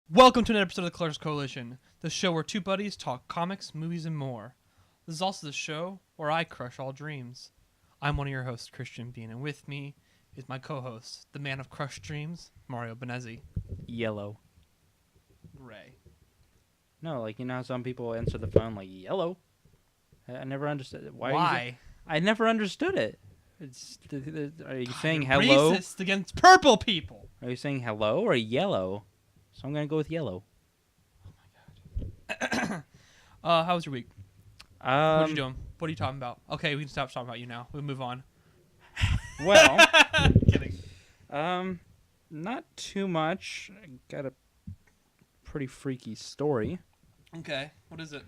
Welcome to another episode of the Collectors Coalition, the show where two buddies talk comics, movies, and more. This is also the show where I crush all dreams. I'm one of your hosts, Christian Bean, and with me is my co-host, the man of crushed dreams, Mario Bennese. Yellow. Gray. No, like, you know how some people answer the phone like yellow? I never understood it. Why? I never understood it. Are you saying You're hello? racist against purple people. Are you saying hello or yellow? So I'm going to go with yellow. How was your week? What you doing? What are you talking about? Okay, we can stop talking about you now. We'll move on. Well, Kidding. not too much. I got a pretty freaky story. Okay, what is it?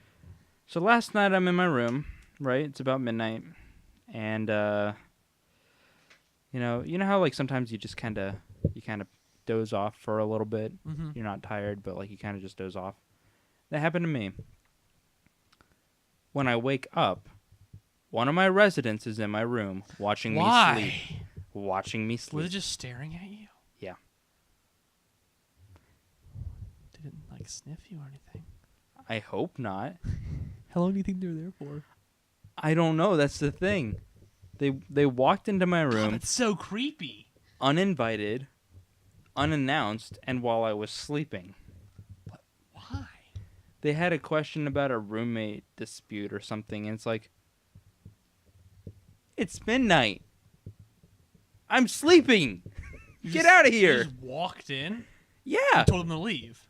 So last night I'm in my room, right? It's about midnight. And, you know how, like, sometimes you kind of doze off for a little bit. Mm-hmm. You're not tired, but, like, you kind of just doze off. That happened to me. When I wake up, one of my residents is in my room watching me sleep. Watching me sleep. Was it just staring at you? Yeah. Did it, like, sniff you or anything? I hope not. How long do you think they're there for? I don't know. That's the thing. They walked into my God, room that's so creepy. uninvited, unannounced, and while I was sleeping. But why? They had a question about a roommate dispute or something, and it's like, it's midnight. I'm sleeping. Get out of here. You just walked in Yeah. and told them to leave.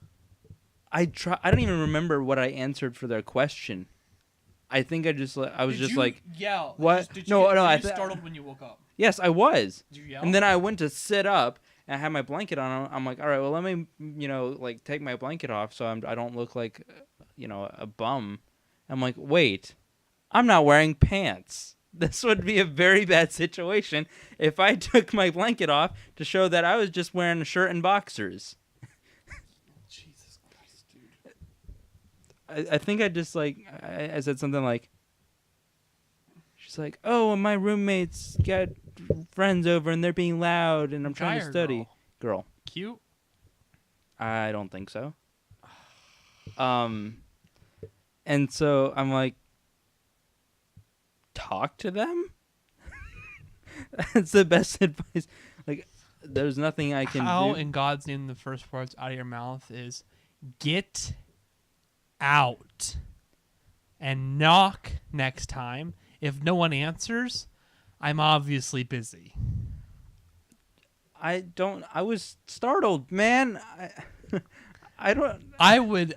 I don't even remember what I answered for their question. I think I was just like, yell? what? Did No, you, no, were I you th- startled when you woke up? yes, I was. Did you yell? And then I went to sit up, and I had my blanket on. I'm like, all right, well, let me, like, take my blanket off so I don't look like, a bum. I'm like, wait, I'm not wearing pants. This would be a very bad situation if I took my blanket off to show that I was just wearing a shirt and boxers. Jesus Christ, dude. I think I just, like, I said something like, she's like, oh, and my roommates got friends over and they're being loud and I'm trying Guy to or study. Girl. Cute? I don't think so. And so I'm like, talk to them? That's the best advice. Like, there's nothing I can How, do. in God's name, the first words out of your mouth is, get out and knock next time. If no one answers, I'm obviously busy. I was startled, man. I don't. I would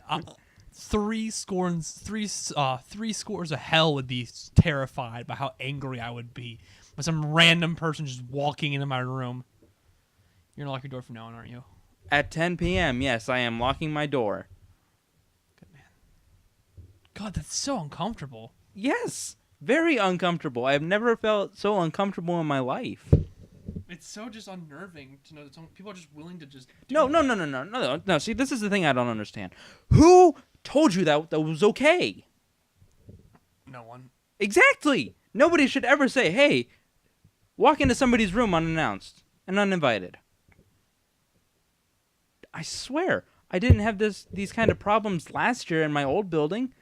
three scores of hell would be terrified by how angry I would be with some random person just walking into my room. You're gonna lock your door from now on, aren't you? At 10 p.m., yes, I am locking my door. Good man. God, that's so uncomfortable. Yes, very uncomfortable. I've never felt so uncomfortable in my life. It's so just unnerving to know that people are just willing to just do No. See, this is the thing I don't understand. Who told you that was okay? No one. Exactly. Nobody should ever say, hey, walk into somebody's room unannounced and uninvited. I swear, I didn't have these kind of problems last year in my old building.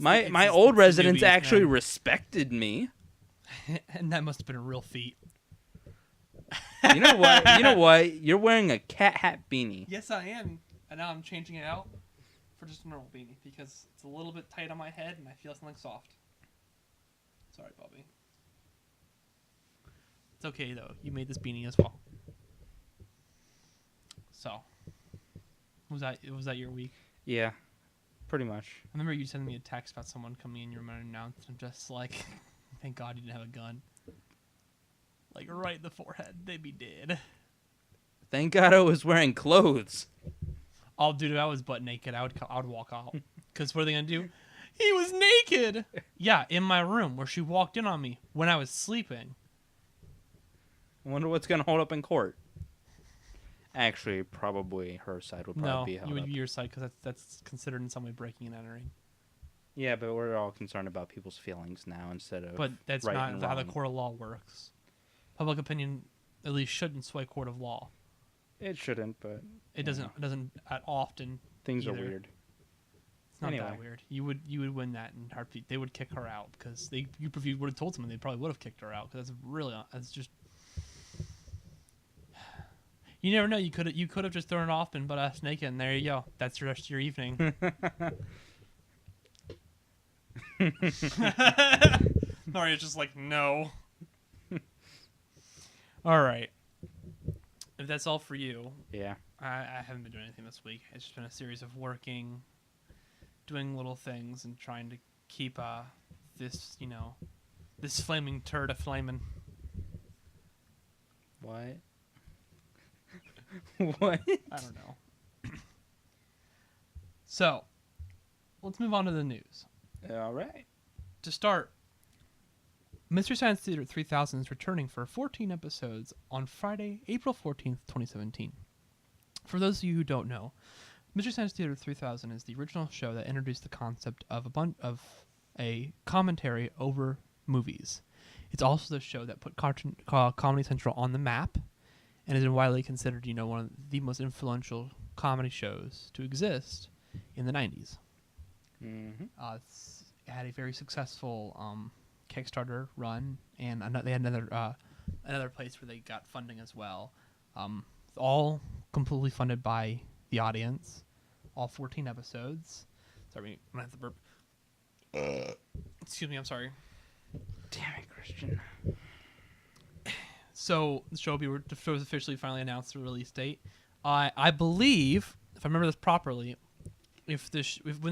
My old residents actually respected me. And that must have been a real feat. You know what? You're wearing a cat hat beanie. Yes, I am. And now I'm changing it out for just a normal beanie because it's a little bit tight on my head and I feel something soft. Sorry, Bobby. It's okay, though. You made this beanie as well. So, was that your week? Yeah, pretty much. I remember you sending me a text about someone coming in your room unannounced. I'm just like, thank God you didn't have a gun. Like, right in the forehead. They'd be dead. Thank God I was wearing clothes. Oh, dude, if I was butt naked, I would walk out. Because what are they going to do? He was naked! Yeah, in my room where she walked in on me when I was sleeping. I wonder what's going to hold up in court. Actually, probably her side would probably be held you would up. be your side because that's considered in some way breaking and entering. Yeah, but we're all concerned about people's feelings now instead of But that's right not how the wrong. court of law works. Public opinion at least shouldn't sway court of law. It shouldn't, but It doesn't at often. Things either. are weird. It's not Anyway. that weird. You would win that in heartbeat. They would kick her out because if you would have told someone, they probably would have kicked her out because that's just. You never know. You could have just thrown it off and butt ass naked, and there you go. That's the rest of your evening. Mario's just like, no. All right. If that's all for you, Yeah. I haven't been doing anything this week. It's just been a series of working, doing little things, and trying to keep this this flaming turd a-flamin'. What? What? I don't know. So, let's move on to the news. All right. To start, Mystery Science Theater 3000 is returning for 14 episodes on Friday, April 14th, 2017. For those of you who don't know, Mystery Science Theater 3000 is the original show that introduced the concept of a commentary over movies. It's also the show that put Comedy Central on the map and is widely considered, one of the most influential comedy shows to exist in the 90s. Mm-hmm. It had a very successful Kickstarter run, and they had another place where they got funding as well. All completely funded by the audience. All 14 episodes. Sorry, I'm gonna have to burp. Excuse me, I'm sorry. Damn it, Christian. So the show was officially finally announced the release date. I believe, if I remember this properly, when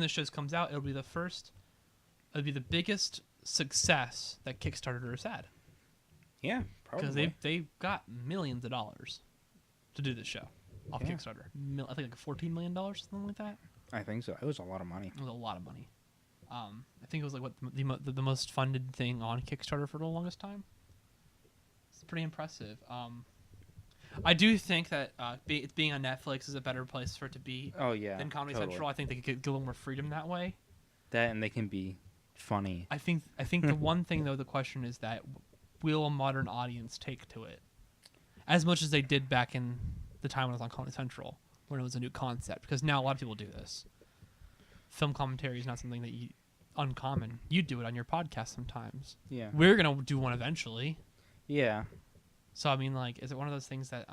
this show comes out, it'll be the biggest success that Kickstarter has had. Yeah, probably. Because they got millions of dollars to do this show off Kickstarter. I think like $14 million, something like that. I think so. It was a lot of money. It was a lot of money. I think it was like the most funded thing on Kickstarter for the longest time. It's pretty impressive. I do think that it being on Netflix is a better place for it to be than Comedy Central. I think they could get a little more freedom that way. That, and they can be funny. I think the one thing, though, the question is that will a modern audience take to it? As much as they did back in the time when it was on Comedy Central, when it was a new concept. Because now a lot of people do this. Film commentary is not something that uncommon. You do it on your podcast sometimes. Yeah. We're going to do one eventually. Yeah. So, I mean, like, is it one of those things that...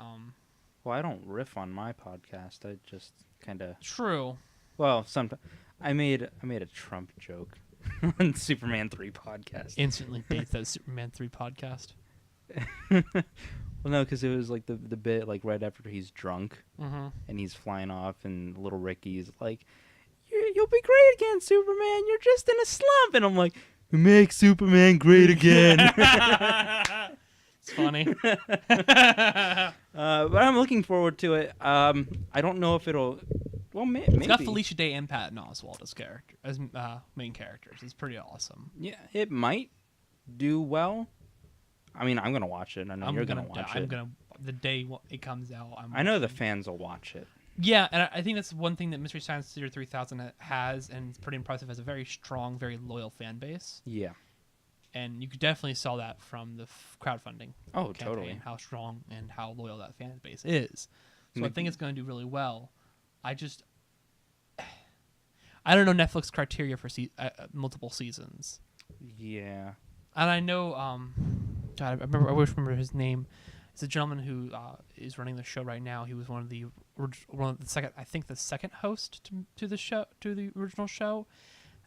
Well, I don't riff on my podcast. I just kind of... True. Well, sometimes... I made a Trump joke on Superman 3 podcast. Instantly dates that Superman 3 podcast. Well, no, because it was like the bit like right after he's drunk Mm-hmm. and he's flying off, and little Ricky's like, "You'll be great again, Superman. You're just in a slump," and I'm like, "Make Superman great again." It's funny. But I'm looking forward to it. I don't know if it'll. Well, maybe. It's got Felicia Day and Patton Oswalt as main characters. It's pretty awesome. Yeah, it might do well. I mean, I'm gonna watch it. I know you're gonna watch it. The day it comes out. I know the fans will watch it. Yeah, and I think that's one thing that Mystery Science Theater 3000 has, and it's pretty impressive. Has a very strong, very loyal fan base. Yeah. And you could definitely saw that from the crowdfunding. Oh, campaign, totally. How strong and how loyal that fan base is. So I think it's going to do really well. I don't know Netflix criteria for multiple seasons. Yeah. And I know, God, I always remember his name. It's a gentleman who is running the show right now. He was one of the second host to the show, to the original show.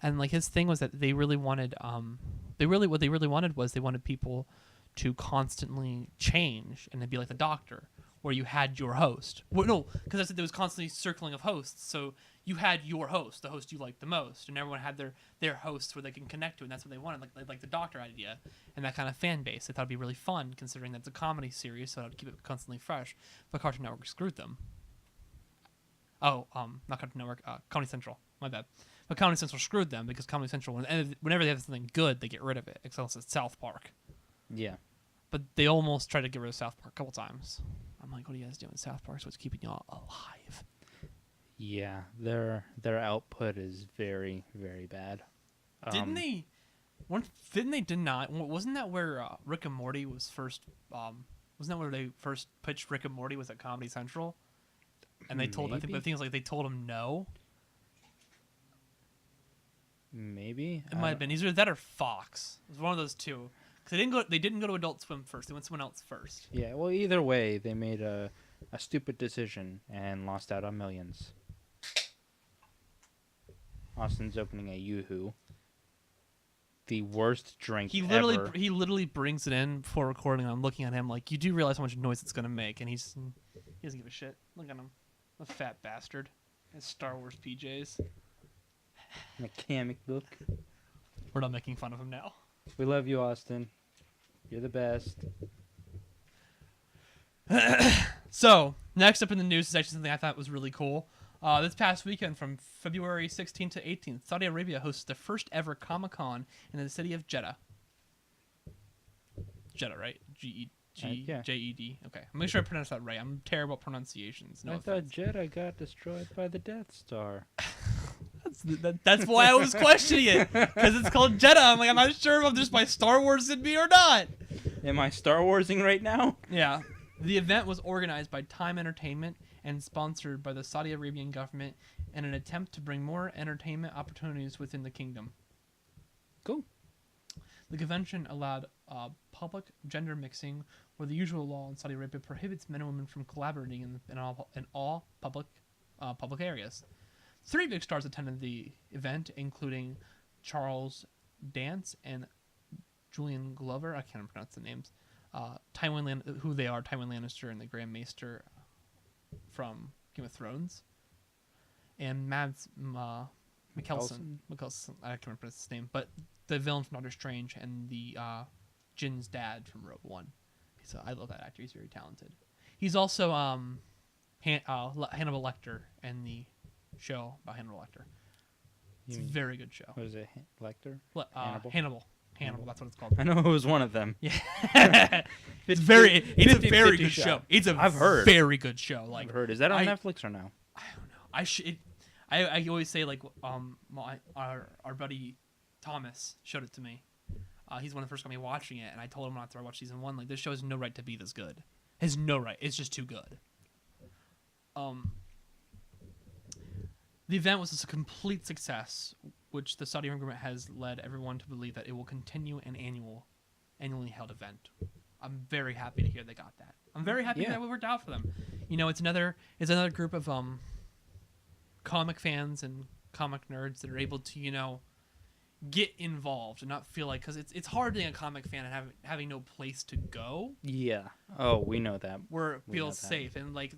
And like his thing was that they really wanted, what they really wanted was they wanted people to constantly change and then be like the Doctor, where you had your host. Well, no, because I said there was constantly circling of hosts. So you had your host, the host you liked the most, and everyone had their hosts where they can connect to, and that's what they wanted, like the Doctor idea, and that kind of fan base. They thought it'd be really fun, considering that's a comedy series, so it'd keep it constantly fresh. But Cartoon Network screwed them. Oh, not Cartoon Network, Comedy Central. My bad. But Comedy Central screwed them because Comedy Central, whenever they have something good, they get rid of it. Except it's South Park. Yeah. But they almost tried to get rid of South Park a couple times. I'm like, what are you guys doing? South Park's what's keeping y'all alive. Yeah, their output is very, very bad. Didn't they deny? Wasn't that where Rick and Morty was first Wasn't that where they first pitched Rick and Morty? Was at Comedy Central? And they told, I think Maybe? the thing is like they told him no. Maybe It might have been either that or Fox. It was one of those two. Because they didn't go to Adult Swim first. They went someone else first. Yeah. Well, either way, they made a stupid decision and lost out on millions. Austin's opening a Yoo-Hoo. The worst drink ever. He literally brings it in before recording. I'm looking at him like, you do realize how much noise it's gonna make, and he doesn't give a shit. Look at him, a fat bastard. His Star Wars PJs. In a comic book. We're not making fun of him now. We love you, Austin. You're the best. So next up in the news is actually something I thought was really cool. This past weekend, from February 16th to 18th, Saudi Arabia hosts the first ever Comic-Con in the city of Jeddah. Jeddah, right? Yeah. J-E-D. Okay. I'm making sure I pronounce that right. I'm terrible at pronunciations. No I offense. thought Jeddah got destroyed by the Death Star. That's why I was questioning it. Because it's called Jeddah. I'm like, I'm not sure if I'm just my Star Wars in me or not. Am I Star Warsing right now? Yeah. The event was organized by Time Entertainment and sponsored by the Saudi Arabian government in an attempt to bring more entertainment opportunities within the kingdom. Cool. The convention allowed public gender mixing, where the usual law in Saudi Arabia prohibits men and women from collaborating in all public areas. 3 big stars attended the event, including Charles Dance and Julian Glover. I can't pronounce the names. Tywin Lannister and the Grand Maester from Game of Thrones, and Mads Mikkelsen. I can't remember his name, but the villain from Doctor Strange and the Jin's dad from Rogue One. So I love that actor. He's very talented. He's also Hannibal Lecter in the show about Hannibal Lecter. It's a very good show. What is it? Lecter? Hannibal, that's what it's called. I know it was one of them. Yeah. It's a very good show. It's a I've heard. very good show. Like, I've heard. Is that on Netflix or no? I don't know. I always say, like, our buddy Thomas showed it to me. He's one of the first got me watching it, and I told him after I watched season 1, like, this show has no right to be this good. It has no right. It's just too good. The event was a complete success, which the Saudi government has led everyone to believe that it will continue an annually held event. I'm very happy to hear they got that. I'm very happy that it worked out for them. You know, it's another group of comic fans and comic nerds that are able to, you know, get involved and not feel like, because it's hard being a comic fan and having no place to go. Yeah. Oh, we know that. Where it feels safe, and like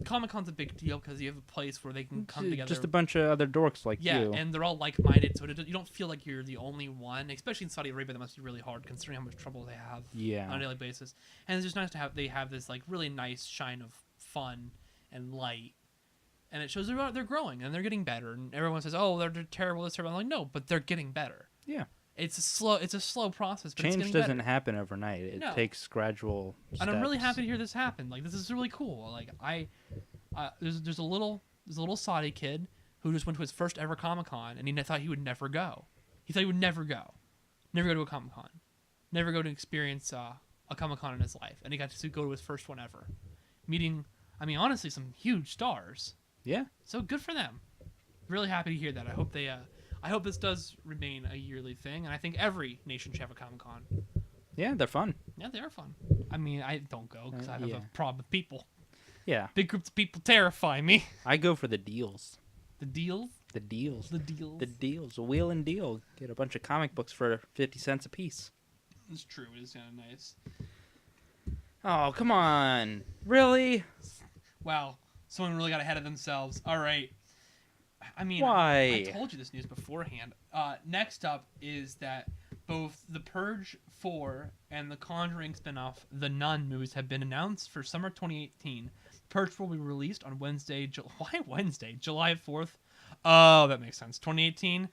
Comic-Con's a big deal because you have a place where they can come together. Just a bunch of other dorks like you. Yeah, and they're all like-minded, so you don't feel like you're the only one. Especially in Saudi Arabia, that must be really hard considering how much trouble they have on a daily basis. And it's just nice to have this like really nice shine of fun and light, and it shows they're growing and they're getting better. And everyone says, "Oh, they're terrible, this terrible." I'm like, no, but they're getting better. Yeah. It's a slow process. But Change it's doesn't happen overnight. It takes gradual steps. And I'm really happy to hear this happen. Like, this is really cool. Like, there's a little Saudi kid who just went to his first ever Comic-Con, and he thought he would never go. He thought he would never go to a Comic-Con, never go to experience a Comic-Con in his life, and he got to go to his first one ever, meeting, I mean, honestly, some huge stars. Yeah. So good for them. Really happy to hear that. I hope this does remain a yearly thing, and I think every nation should have a Comic-Con. Yeah, they're fun. Yeah, they are fun. I mean, I don't go because I have a problem with people. Yeah. Big groups of people terrify me. I go for the deals. The deals? The deals. The deals. The deals. A wheel and deal. Get a bunch of comic books for 50 cents a piece. It's true. It is kind of nice. Oh, come on. Really? Wow. Someone really got ahead of themselves. All right. I mean, why? I told you this news beforehand. Next up is that both The Purge 4 and the Conjuring spinoff, The Nun movies, have been announced for summer 2018. Purge will be released on Wednesday. Why Wednesday? July 4th? Oh, that makes sense. 2018.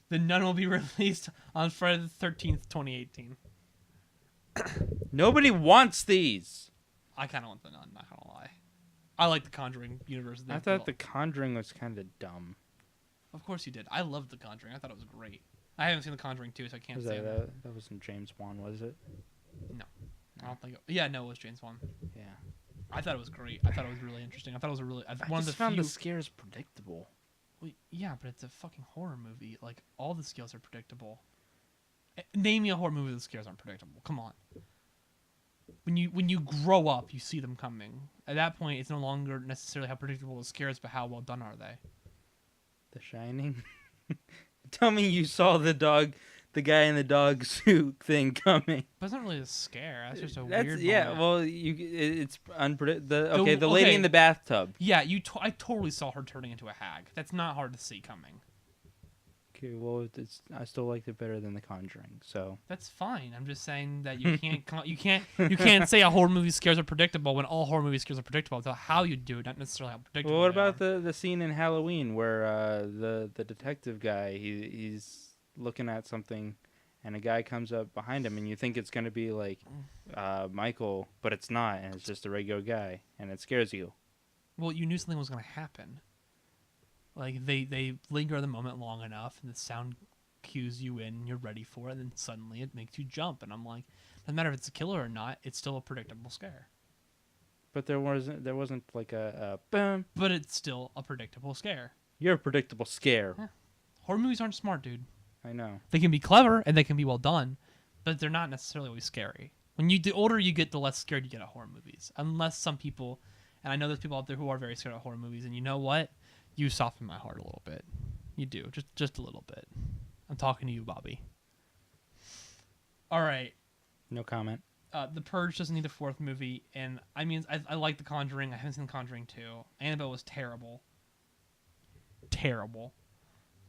The Nun will be released on Friday the 13th, 2018. Nobody wants these. I kind of want The Nun, not gonna lie. I like the Conjuring universe. I thought The Conjuring was kind of dumb. Of course you did. I loved The Conjuring. I thought it was great. I haven't seen The Conjuring 2, so I can't say that wasn't James Wan, was it? No. I don't think. Yeah, no, it was James Wan. Yeah. I thought it was great. I thought it was really interesting. I thought it was a really one of the found few. the scares predictable. Well, yeah, but it's a fucking horror movie. Like all the scares are predictable. Name me a horror movie that the scares aren't predictable. Come on. When you grow up, you see them coming. At that point, it's no longer necessarily how predictable the scares, but how well done are they. The Shining. Tell me you saw the guy in the dog suit thing coming. But it's not really a scare. That's just a weird. Yeah. moment. Well, it's unpredictable. The lady in the bathtub. Yeah, I totally saw her turning into a hag. That's not hard to see coming. Okay, well, I still liked it better than The Conjuring. So That's fine. I'm just saying that you can't you can't say a horror movie scares are predictable when all horror movie scares are predictable. It's how you do it, not necessarily how predictable. Well, what they about are. the scene in Halloween where the detective guy he's looking at something, and a guy comes up behind him, and you think it's gonna be like Michael, but it's not, and it's just a regular guy, and it scares you. Well, you knew something was going to happen. Like they linger the moment long enough, and the sound cues you in, and you're ready for it, and then suddenly it makes you jump, and I'm like, doesn't matter if it's a killer or not, it's still a predictable scare. But there wasn't like a boom. But it's still a predictable scare. You're a predictable scare. Yeah. Horror movies aren't smart, dude. I know. They can be clever and they can be well done, but they're not necessarily always scary. The older you get, the less scared you get at horror movies. Unless some people, and I know there's people out there who are very scared of horror movies, and you know what? You soften my heart a little bit. You do, just a little bit. I'm talking to you, Bobby. All right. No comment. The Purge doesn't need a fourth movie, and I mean, I like The Conjuring. I haven't seen The Conjuring 2. Annabelle was terrible. Terrible.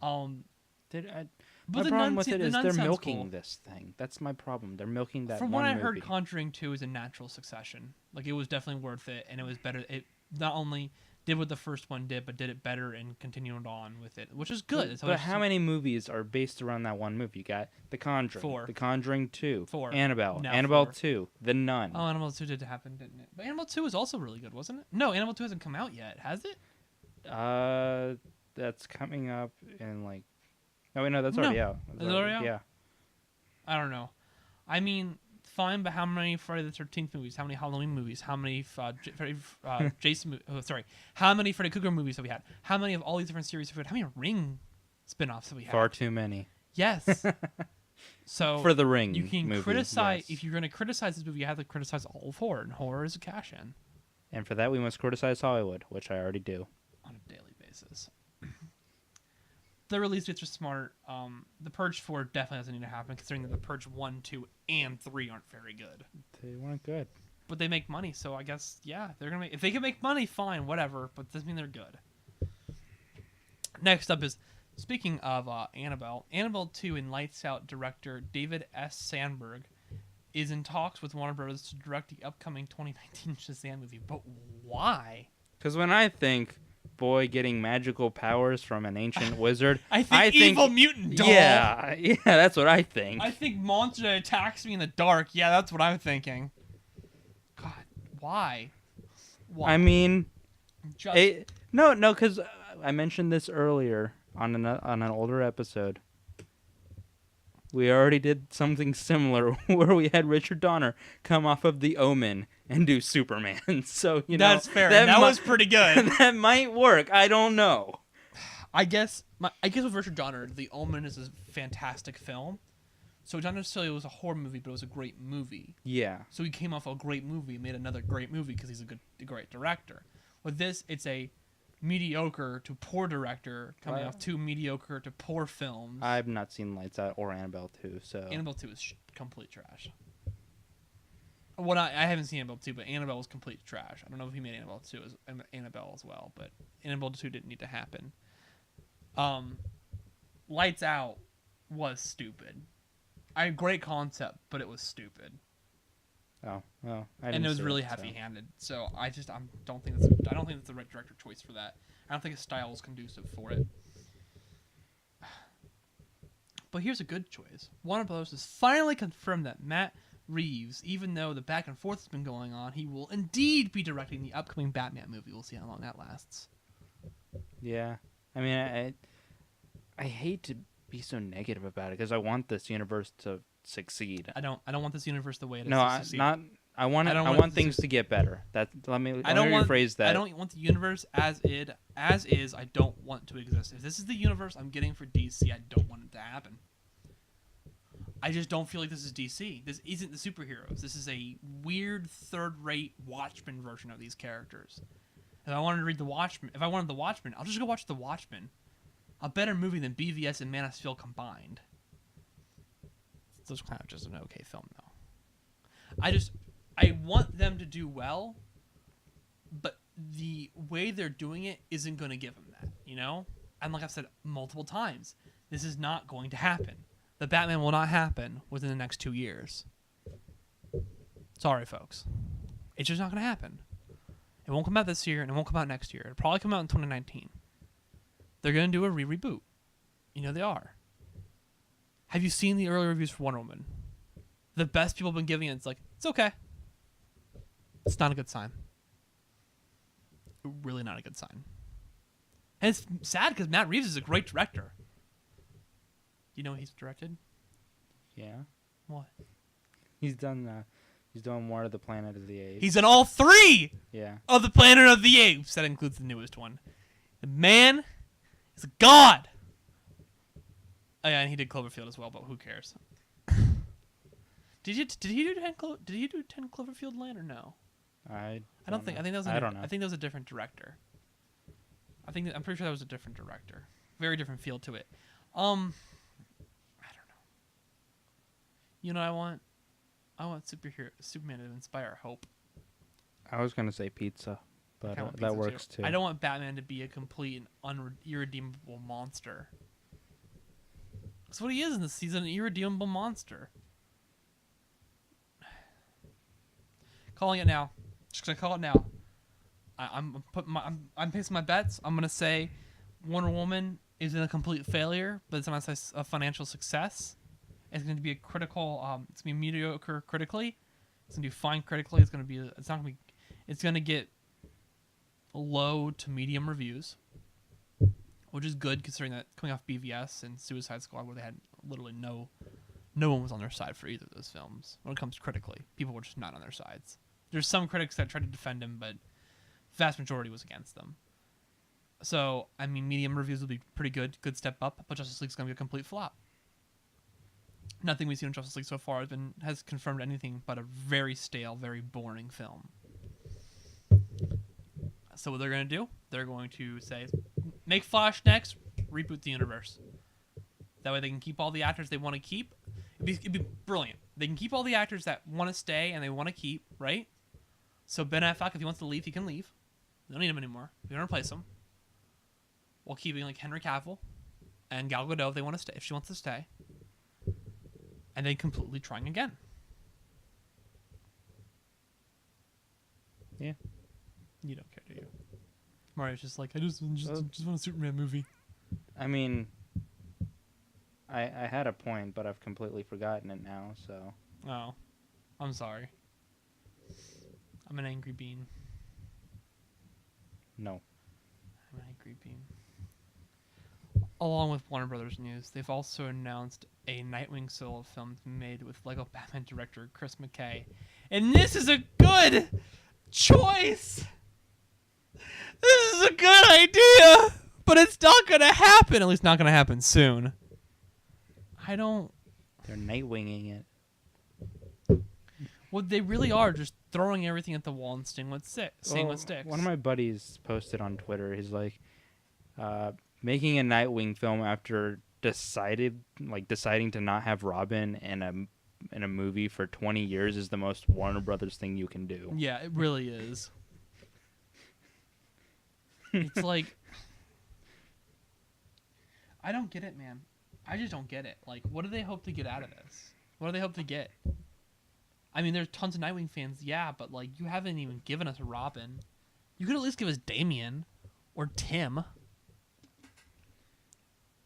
My problem with it is they're milking this thing. That's my problem. They're milking that. From one what I movie. heard, Conjuring 2 is a natural succession. Like, it was definitely worth it, and it was better. It not only did what the first one did, but did it better and continued on with it, which is good. But how many movies are based around that one movie? You got The Conjuring, 4. The Conjuring 2, 4, Annabelle, now Annabelle 4. 2, The Nun. Oh, Annabelle 2 did happen, didn't it? But Annabelle 2 was also really good, wasn't it? No, Annabelle 2 hasn't come out yet, has it? That's coming up in like. Oh wait, no, that's already out. Is it already out? Yeah. I don't know. I mean, fine, but how many Friday the 13th movies? How many Halloween movies? How many Jason? How many Freddy Krueger movies have we had? How many of all these different series have we had? How many Ring spin-offs have we had? Far too many. Yes. So for the Ring, you can movie, criticize. yes. If you're going to criticize this movie, you have to criticize all of horror, and horror is a cash-in And for that, we must criticize Hollywood, which I already do on a daily basis. The release dates are smart. The Purge 4 definitely doesn't need to happen, considering that the Purge 1, 2, and 3 aren't very good. They weren't good. But they make money, so I guess, yeah, they're gonna make. If they can make money, fine, whatever. But it doesn't mean they're good. Next up is, speaking of Annabelle 2 and Lights Out director David S. Sandberg is in talks with Warner Bros. To direct the upcoming 2019 Shazam movie. But why? Because when I think boy getting magical powers from an ancient wizard, I think evil mutant doll. Yeah, that's what I think. I think monster that attacks me in the dark. Yeah, that's what I'm thinking. God, why? I mean, Just no, because I mentioned this earlier on an older episode. We already did something similar where we had Richard Donner come off of The Omen and do Superman. So, that's fair. That was pretty good. That might work. I don't know. I guess with Richard Donner, The Omen is a fantastic film. So not necessarily it was a horror movie, but it was a great movie. Yeah. So he came off a great movie and made another great movie because he's a great director. With this, it's a mediocre to poor director coming off 2 mediocre to poor films. I've not seen Lights Out or Annabelle 2, so... Annabelle 2 is complete trash. Well, I haven't seen Annabelle 2, but Annabelle was complete trash. I don't know if he made Annabelle 2 as well, but Annabelle 2 didn't need to happen. Lights Out was stupid. Great concept, but it was stupid. Oh, well, and it was really heavy-handed. So I don't think that's the right director choice for that. I don't think his style is conducive for it. But here's a good choice. Warner Bros. Has finally confirmed that Matt Reeves, even though the back and forth has been going on, he will indeed be directing the upcoming Batman movie. We'll see how long that lasts. Yeah. I mean, I hate to be so negative about it because I want this universe to succeed. I don't want this universe the way it is. No, to succeed. I want things to get better. Let me rephrase that. I don't want the universe as is. I don't want to exist. If this is the universe I'm getting for DC, I don't want it to happen. I just don't feel like this is DC. This isn't the superheroes. This is a weird third-rate Watchmen version of these characters. If I wanted to read The Watchmen, if I wanted The Watchmen, I'll just go watch The Watchmen. A better movie than BVS and Man of Steel combined. It's kind of just an okay film, though. I want them to do well, but the way they're doing it isn't going to give them that, you know? And like I've said multiple times, this is not going to happen. The Batman will not happen within the next 2 years. Sorry, folks. It's just not going to happen. It won't come out this year, and it won't come out next year. It'll probably come out in 2019. They're going to do a reboot. You know they are. Have you seen the early reviews for Wonder Woman? The best people have been giving it, it's like, it's okay. It's not a good sign. Really not a good sign. And it's sad because Matt Reeves is a great director. You know what he's directed? Yeah. What? He's done War of the Planet of the Apes. He's done all 3 of the Planet of the Apes. That includes the newest one. The man is a god. Oh yeah, and he did Cloverfield as well, but who cares? Did he do 10 Cloverfield Land or no? I don't think. I think that was. I don't know. I think that was a different director. I'm pretty sure that was a different director. Very different feel to it. I don't know. You know what I want? I want Superman to inspire hope. I was gonna say pizza, but that works too. I don't want Batman to be a complete and irredeemable monster. That's what he is in this season, an irredeemable monster. Calling it now. Just gonna call it now. I'm placing my bets. I'm gonna say Wonder Woman is a complete failure, but it's not a financial success. It's going to be a critical. It's going to be mediocre critically. It's going to do fine critically. It's going to get low to medium reviews, which is good considering that coming off BVS and Suicide Squad, where they had literally no one was on their side for either of those films. When it comes critically, people were just not on their sides. There's some critics that tried to defend him, but vast majority was against them. So I mean, medium reviews will be pretty good step up, but Justice League's going to be a complete flop. Nothing we've seen in Justice League so far has confirmed anything but a very stale, very boring film. So what they're going to do, they're going to say, make Flash next, reboot the universe. That way they can keep all the actors they want to keep. It'd be brilliant. They can keep all the actors that want to stay and they want to keep, right? So Ben Affleck, if he wants to leave, he can leave. We don't need him anymore. We don't replace him. While keeping like Henry Cavill and Gal Gadot if they want to stay, if she wants to stay. And then completely trying again. Yeah. You don't care, do you? Mario's just like, I just want a Superman movie. I mean, I had a point, but I've completely forgotten it now, so. Oh. I'm sorry. I'm an angry bean. No. I'm an angry bean. Along with Warner Brothers news, they've also announced a Nightwing solo film made with Lego Batman director Chris McKay. And this is a good choice! This is a good idea! But it's not going to happen! At least not going to happen soon. They're Nightwinging it. Well, they really are just throwing everything at the wall and seeing what sticks. One of my buddies posted on Twitter, he's like, making a Nightwing film after deciding to not have Robin in a movie for 20 years is the most Warner Brothers thing you can do. Yeah, it really is. It's like, I don't get it, man. I just don't get it. Like, what do they hope to get out of this? What do they hope to get? I mean, there's tons of Nightwing fans, yeah, but like, you haven't even given us Robin. You could at least give us Damian or Tim.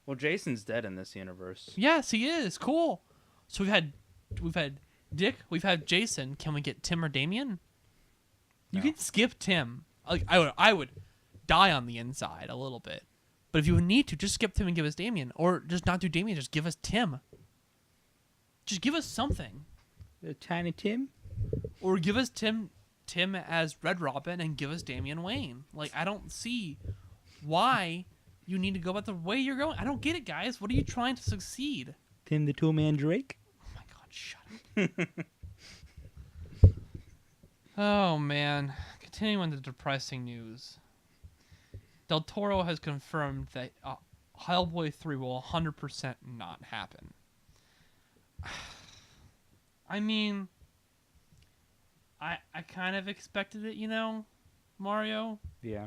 Well, Jason's dead in this universe. Yes, he is. Cool. So we've had Dick, we've had Jason. Can we get Tim or Damian? You can skip Tim. Like I would die on the inside a little bit. But if you need to, just skip Tim and give us Damian. Or just not do Damian, just give us Tim. Just give us something. The Tiny Tim? Or give us Tim as Red Robin and give us Damian Wayne. Like, I don't see why you need to go about the way you're going. I don't get it, guys. What are you trying to succeed? Tim the Toolman Drake? Oh, my God. Shut up. Oh, man. Continuing the depressing news. Del Toro has confirmed that Hellboy 3 will 100% not happen. I mean, I kind of expected it, Mario. Yeah.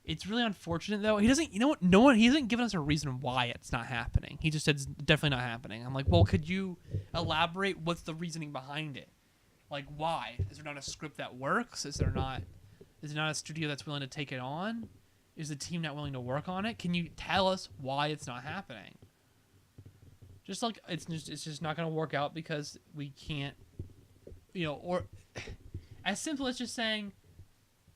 It's really unfortunate, though. He doesn't, no one, he hasn't given us a reason why it's not happening. He just said it's definitely not happening. I'm like, well, could you elaborate what's the reasoning behind it? Like, why? Is there not a script that works? Is there not a studio that's willing to take it on? Is the team not willing to work on it? Can you tell us why it's not happening? Just like it's just not going to work out because we can't, or as simple as just saying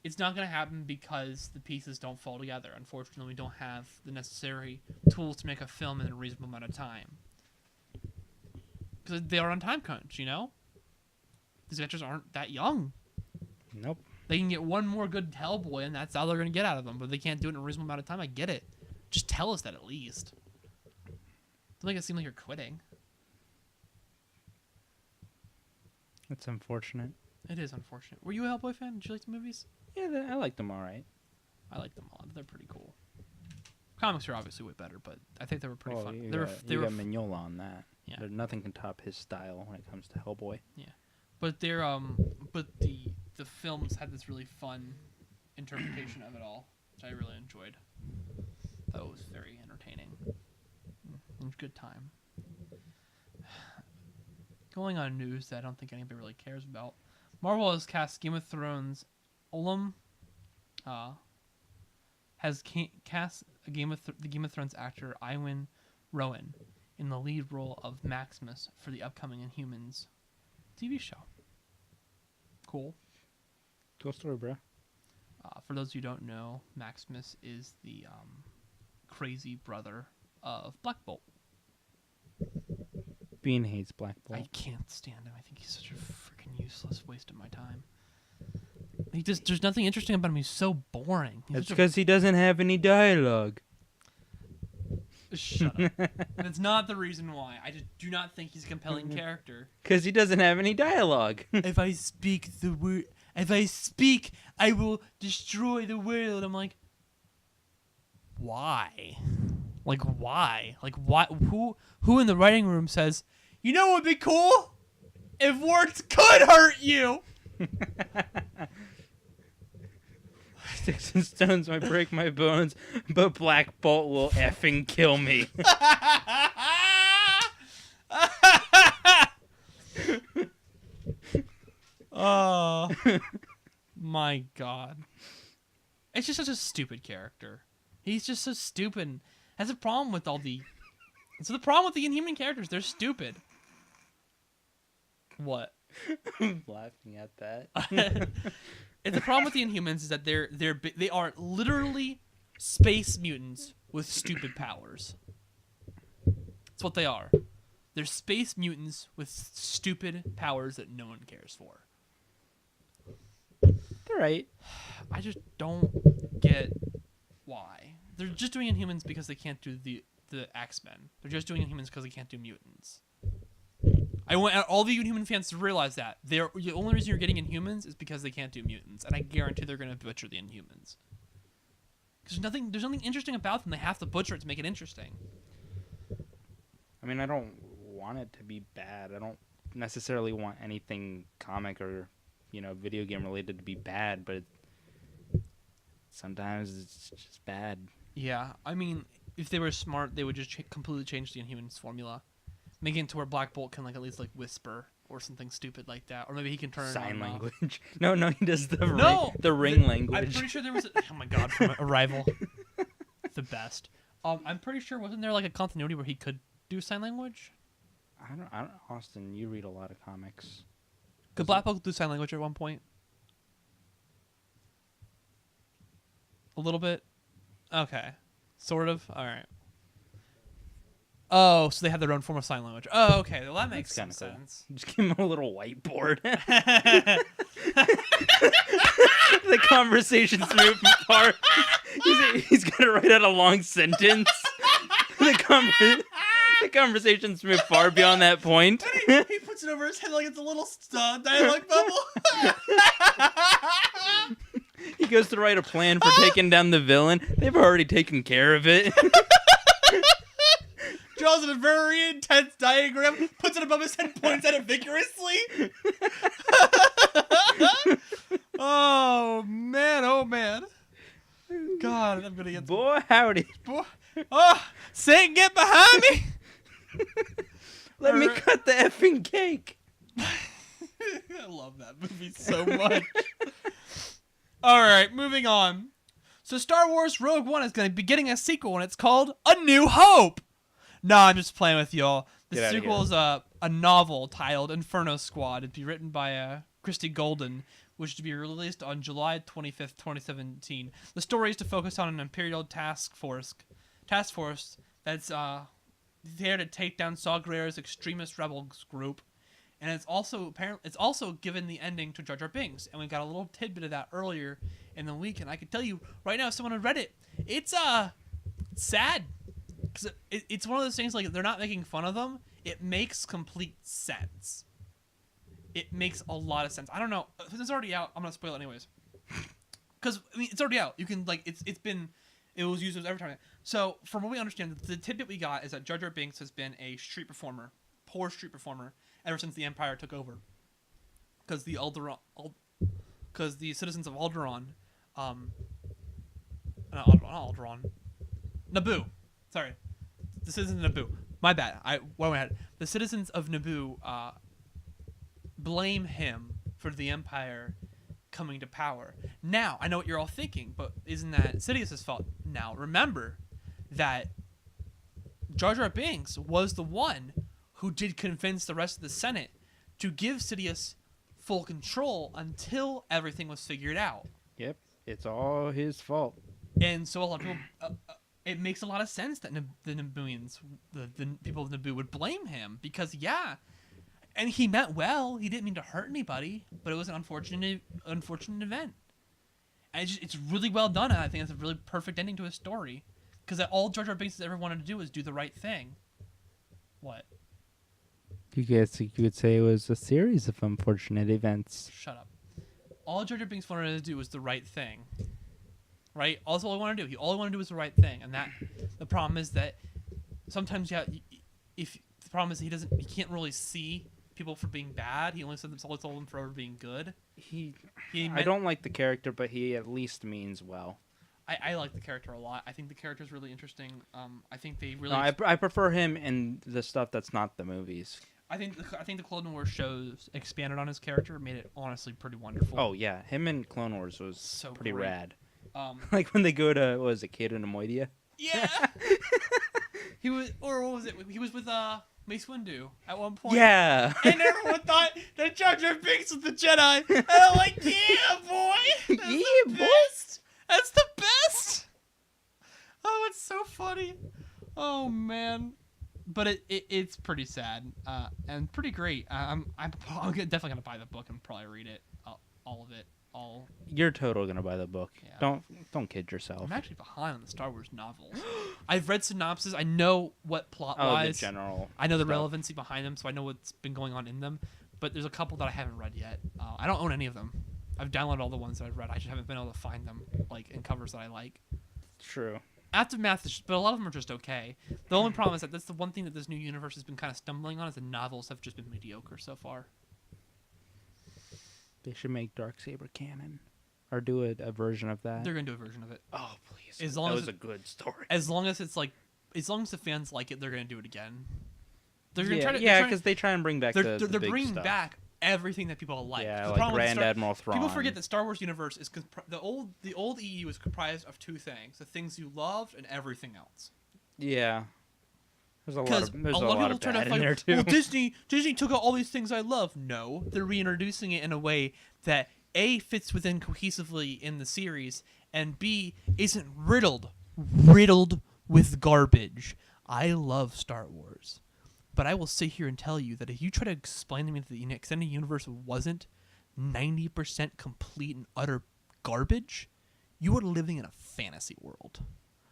it's not going to happen because the pieces don't fall together. Unfortunately, we don't have the necessary tools to make a film in a reasonable amount of time. Because they are on time crunch, These actors aren't that young. Nope. They can get one more good Hellboy, and that's all they're going to get out of them. But they can't do it in a reasonable amount of time. I get it. Just tell us that at least. Don't make it seem like you're quitting. That's unfortunate. It is unfortunate. Were you a Hellboy fan? Did you like the movies? Yeah, I liked them all right. I like them all. They're pretty cool. Comics are obviously way better, but I think they were pretty fun. You got Mignola on that. Yeah. Nothing can top his style when it comes to Hellboy. Yeah, but the films had this really fun interpretation of it all, which I really enjoyed. That was very entertaining. And good time. Going on news that I don't think anybody really cares about. Marvel has cast Game of Thrones. Olam has cast the Game of Thrones actor Iwan Rowan in the lead role of Maximus for the upcoming Inhumans TV show. Cool. Cool story, bro. For those who don't know, Maximus is the crazy brother of Black Bolt. Bean hates Black Bolt. I can't stand him. I think he's such a freaking useless waste of my time. There's nothing interesting about him. He's so boring. That's because he doesn't have any dialogue. Shut up. That's not the reason why. I just do not think he's a compelling character. Because he doesn't have any dialogue. If I speak, I will destroy the world. I'm like, why? Like, why? Like, why? Who in the writing room says, you know what would be cool? If words could hurt you. Sticks and stones might break my bones, but Black Bolt will effing kill me. Oh my God. It's just such a stupid character. He's just so stupid. That's a problem with all the... So the problem with the Inhuman characters, they're stupid. What? I'm laughing at that. And the problem with the Inhumans is that they are literally space mutants with stupid powers. That's what they are. They're space mutants with stupid powers that no one cares for. They're right. I just don't get why. They're just doing Inhumans because they can't do the X-Men. They're just doing Inhumans because they can't do mutants. I want all the Inhuman fans to realize that. The only reason you're getting Inhumans is because they can't do mutants. And I guarantee they're going to butcher the Inhumans. Because there's nothing interesting about them. They have to butcher it to make it interesting. I mean, I don't want it to be bad. I don't necessarily want anything comic or, video game related to be bad, but sometimes it's just bad. Yeah, I mean, if they were smart, they would just completely change the Inhumans formula. Make it to where Black Bolt can at least whisper or something stupid like that, or maybe he can turn sign on language. No, he does the ring language. I'm pretty sure there was oh my God, from Arrival, the best. I'm pretty sure wasn't there a continuity where he could do sign language? I don't. Austin, you read a lot of comics. Could Black Bolt do sign language at one point? A little bit. Okay, sort of. All right. Oh, so they have their own form of sign language. Oh, okay. Well, that makes some That's kinda cool. sense. Just give him a little whiteboard. The conversation's moving far. He's got to write out a long sentence. The conversation's moved far beyond that point. He puts it over his head like it's a little dialogue bubble. He goes to write a plan for taking down the villain. They've already taken care of it. Draws a very intense diagram, puts it above his head, points at it vigorously. Oh man. God, I'm gonna get Boy, howdy. boy. Oh, Satan, get behind me! Let me cut the effing cake. I love that movie so much. All right, moving on. So Star Wars Rogue One is going to be getting a sequel, and it's called A New Hope. No, I'm just playing with y'all. The sequel is a novel titled Inferno Squad. It'd be written by Christy Golden, which is to be released on July 25th, 2017. The story is to focus on an Imperial task force that's there to take down Saw Gerrera's extremist rebels group, and it's also given the ending to Jar Jar Binks, and we got a little tidbit of that earlier in the week, and I can tell you right now, if someone had read it, it's sad, because it's one of those things, like, they're not making fun of them. It makes complete sense. It makes a lot of sense. I don't know, since it's already out, I'm gonna spoil it anyways, because I mean, it's already out. You can, like, it was used as every time. So, from what we understand, the tidbit we got is that Jar Jar Binks has been a poor street performer, ever since the Empire took over. Because the citizens of Alderaan, not Alderaan, Naboo. Sorry, the citizens of Naboo. My bad. The citizens of Naboo blame him for the Empire coming to power. Now, I know what you're all thinking, but isn't that Sidious's fault? Now, remember that Jar Jar Binks was the one who did convince the rest of the Senate to give Sidious full control until everything was figured out. Yep, it's all his fault. And so a lot of people, it makes a lot of sense that the Nabooians, the people of Naboo, would blame him because, yeah, and he meant well. He didn't mean to hurt anybody, but it was an unfortunate event. And it's really well done, and I think it's a really perfect ending to his story. Because all Jar Jar Binks ever wanted to do was do the right thing. What? You could say it was a series of unfortunate events. Shut up. All Jar Jar Binks wanted to do was the right thing. Right? That's all he wanted to do. All he wanted to do was the right thing. And the problem is that sometimes, the problem is he can't really see people for being bad. He only saw them for being good. I don't like the character, but he at least means well. I like the character a lot. I think the character is really interesting. I think they really. No, I prefer him in the stuff that's not the movies. I think the Clone Wars shows expanded on his character, made it honestly pretty wonderful. Oh yeah, him in Clone Wars was so pretty great. Rad. Like when they go to Cato Nemoidia. Yeah. He was with Mace Windu at one point. Yeah. And everyone thought that Jar Jar Binks was the Jedi. And I'm like, yeah, boy. Yeah, boy. That's the best. Oh, it's so funny. Oh man. But it's pretty sad and pretty great. I'm definitely gonna buy the book and probably read it, all of it. You're totally gonna buy the book. Yeah. Don't kid yourself. I'm actually behind on the Star Wars novels. I've read synopses. I know what plot wise. The general. I know the stuff. relevancy behind them, so I know what's been going on in them. But there's a couple that I haven't read yet. I don't own any of them. I've downloaded all the ones that I've read. I just haven't been able to find them in covers that I like. True. Aftermath, but a lot of them are just okay. The only problem is that that's the one thing that this new universe has been kind of stumbling on is the novels have just been mediocre so far. They should make Darksaber canon, or do a version of that. They're gonna do a version of it. Oh please! That was a good story. As long as the fans like it, they're gonna do it again. They're gonna because they try and bring back the they're big bringing stuff. back everything that people like. Yeah, like Grand Admiral Thrawn. People forget that Star Wars universe is the old EU is comprised of two things: the things you loved and everything else. Yeah. There's a lot of people bad in there too. Well, Disney took out all these things I love. No, they're reintroducing it in a way that A, fits within cohesively in the series, and B, isn't riddled with garbage. I love Star Wars. But I will sit here and tell you that if you try to explain to me that the extended universe wasn't 90% complete and utter garbage, you are living in a fantasy world.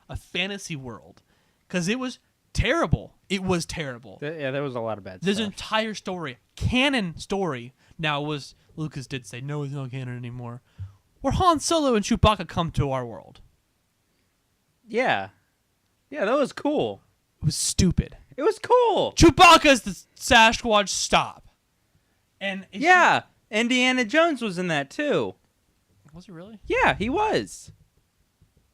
A fantasy world. Because it was terrible. It was terrible. Yeah, there was a lot of bad There's stuff. an entire story, canon story. Now, Lucas did say, no, it's not canon anymore, where Han Solo and Chewbacca come to our world. Yeah. Yeah, that was cool. It was stupid. It was cool. Chewbacca's the Sasquatch, stop. And Yeah, Indiana Jones was in that too. Was he really? Yeah, he was.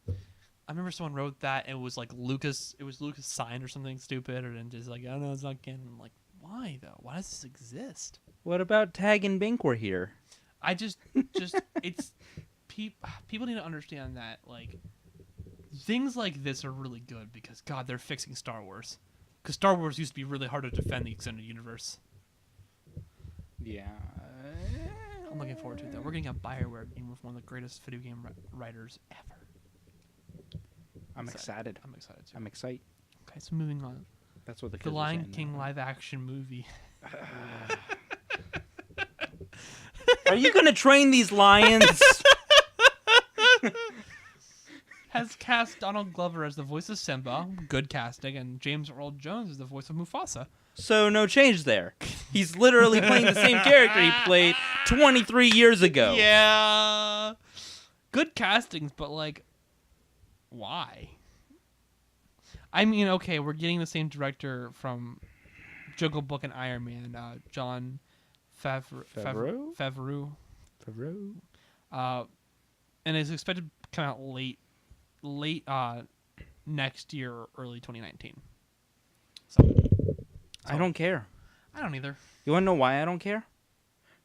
I remember someone wrote that and it was like Lucas. It was Lucas signed or something stupid, or then just like, oh no, it's not canon. I'm like, why though? Why does this exist? What about Tag and Bink were here? I just it's people need to understand that like things like this are really good because God, they're fixing Star Wars. Because Star Wars used to be really hard to defend the extended universe. Yeah. I'm looking forward to it though. We're getting a BioWare game with one of the greatest video game writers ever. I'm excited. I'm excited too. I'm excited. Okay, so moving on. That's what the kids The are Lion saying King now. live action movie. Are you gonna train these lions? Has cast Donald Glover as the voice of Simba, good casting, and James Earl Jones as the voice of Mufasa. So no change there. He's literally playing the same character he played 23 years ago. Yeah. Good castings, but like, why? I mean, okay, we're getting the same director from Jungle Book and Iron Man, John Favreau. And it's expected to come out late next year or early 2019. So I don't care. I don't either. You want to know why I don't care?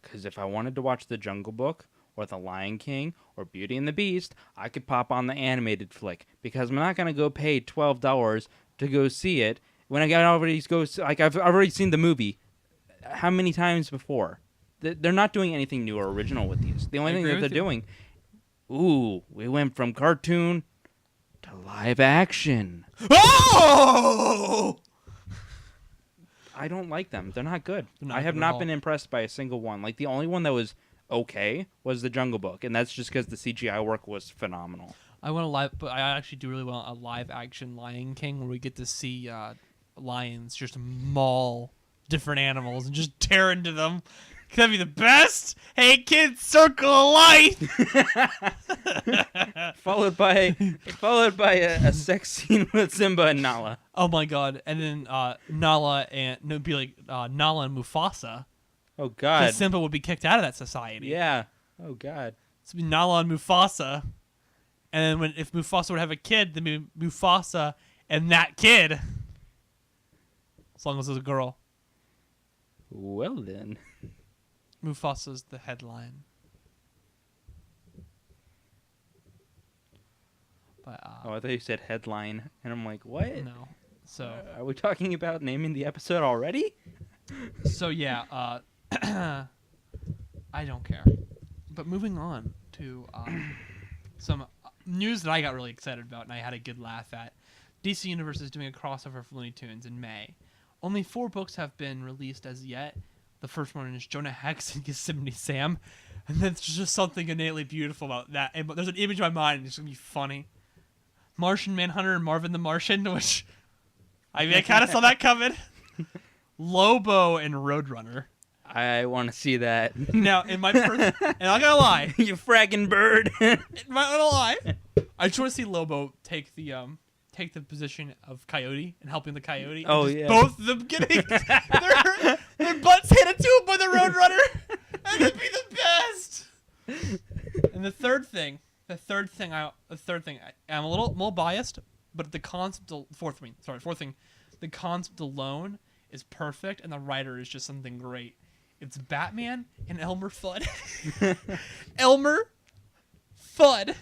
Because if I wanted to watch The Jungle Book or The Lion King or Beauty and the Beast, I could pop on the animated flick. Because I'm not going to go pay $12 to go see it when I've already seen the movie. How many times before? They're not doing anything new or original with these. The only thing that they're doing, we went from cartoon to live action. Oh! I don't like them. They're not good. They're not I have good at not all. been impressed by a single one. Like, the only one that was okay was The Jungle Book, and that's just because the CGI work was phenomenal. I actually do really want a live action Lion King where we get to see lions just maul different animals and just tear into them. That'd be the best. Hey kids, circle of life. followed by a sex scene with Simba and Nala. Oh my god! And then Nala and it'd be like Nala and Mufasa. Oh god. 'Cause Simba would be kicked out of that society. Yeah. Oh god. So it'd be Nala and Mufasa, and then if Mufasa would have a kid, then it'd be Mufasa and that kid. As long as it was a girl. Well then. Mufasa's the headline. But Oh, I thought you said headline, and I'm like, what? no. So Are we talking about naming the episode already? yeah, I don't care. But moving on to some news that I got really excited about and I had a good laugh at. DC Universe is doing a crossover for Looney Tunes in May. Only 4 books have been released as yet. The first one is Jonah Hex and Yosemite Sam. And there's just something innately beautiful about that. And there's an image in my mind, and it's going to be funny. Martian Manhunter and Marvin the Martian, which I kind of saw that coming. Lobo and Roadrunner. I want to see that. Now, in my first... and I'm not going to lie. You fragging bird. I'm not going to lie. I just want to see Lobo take the position of Coyote and helping the Coyote. Oh, and just yeah. Both of them getting their butts handed to them by the Roadrunner. And it'd be the best. And the third thing, I'm a little biased, but the concept, fourth thing, the concept alone is perfect, and the writer is just something great. It's Batman and Elmer Fudd. Elmer Fudd.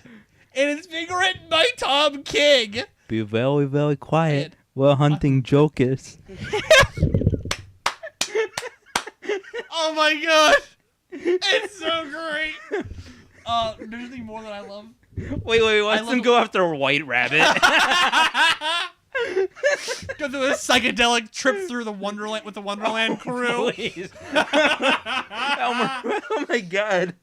And it's being written by Tom King. Be very, very quiet. And- We're hunting jokers. Oh my god. It's so great. There's nothing more that I love. Wait, watch them go after a white rabbit. Go through a psychedelic trip through the Wonderland with the Wonderland crew. Please. Elmer, oh my god.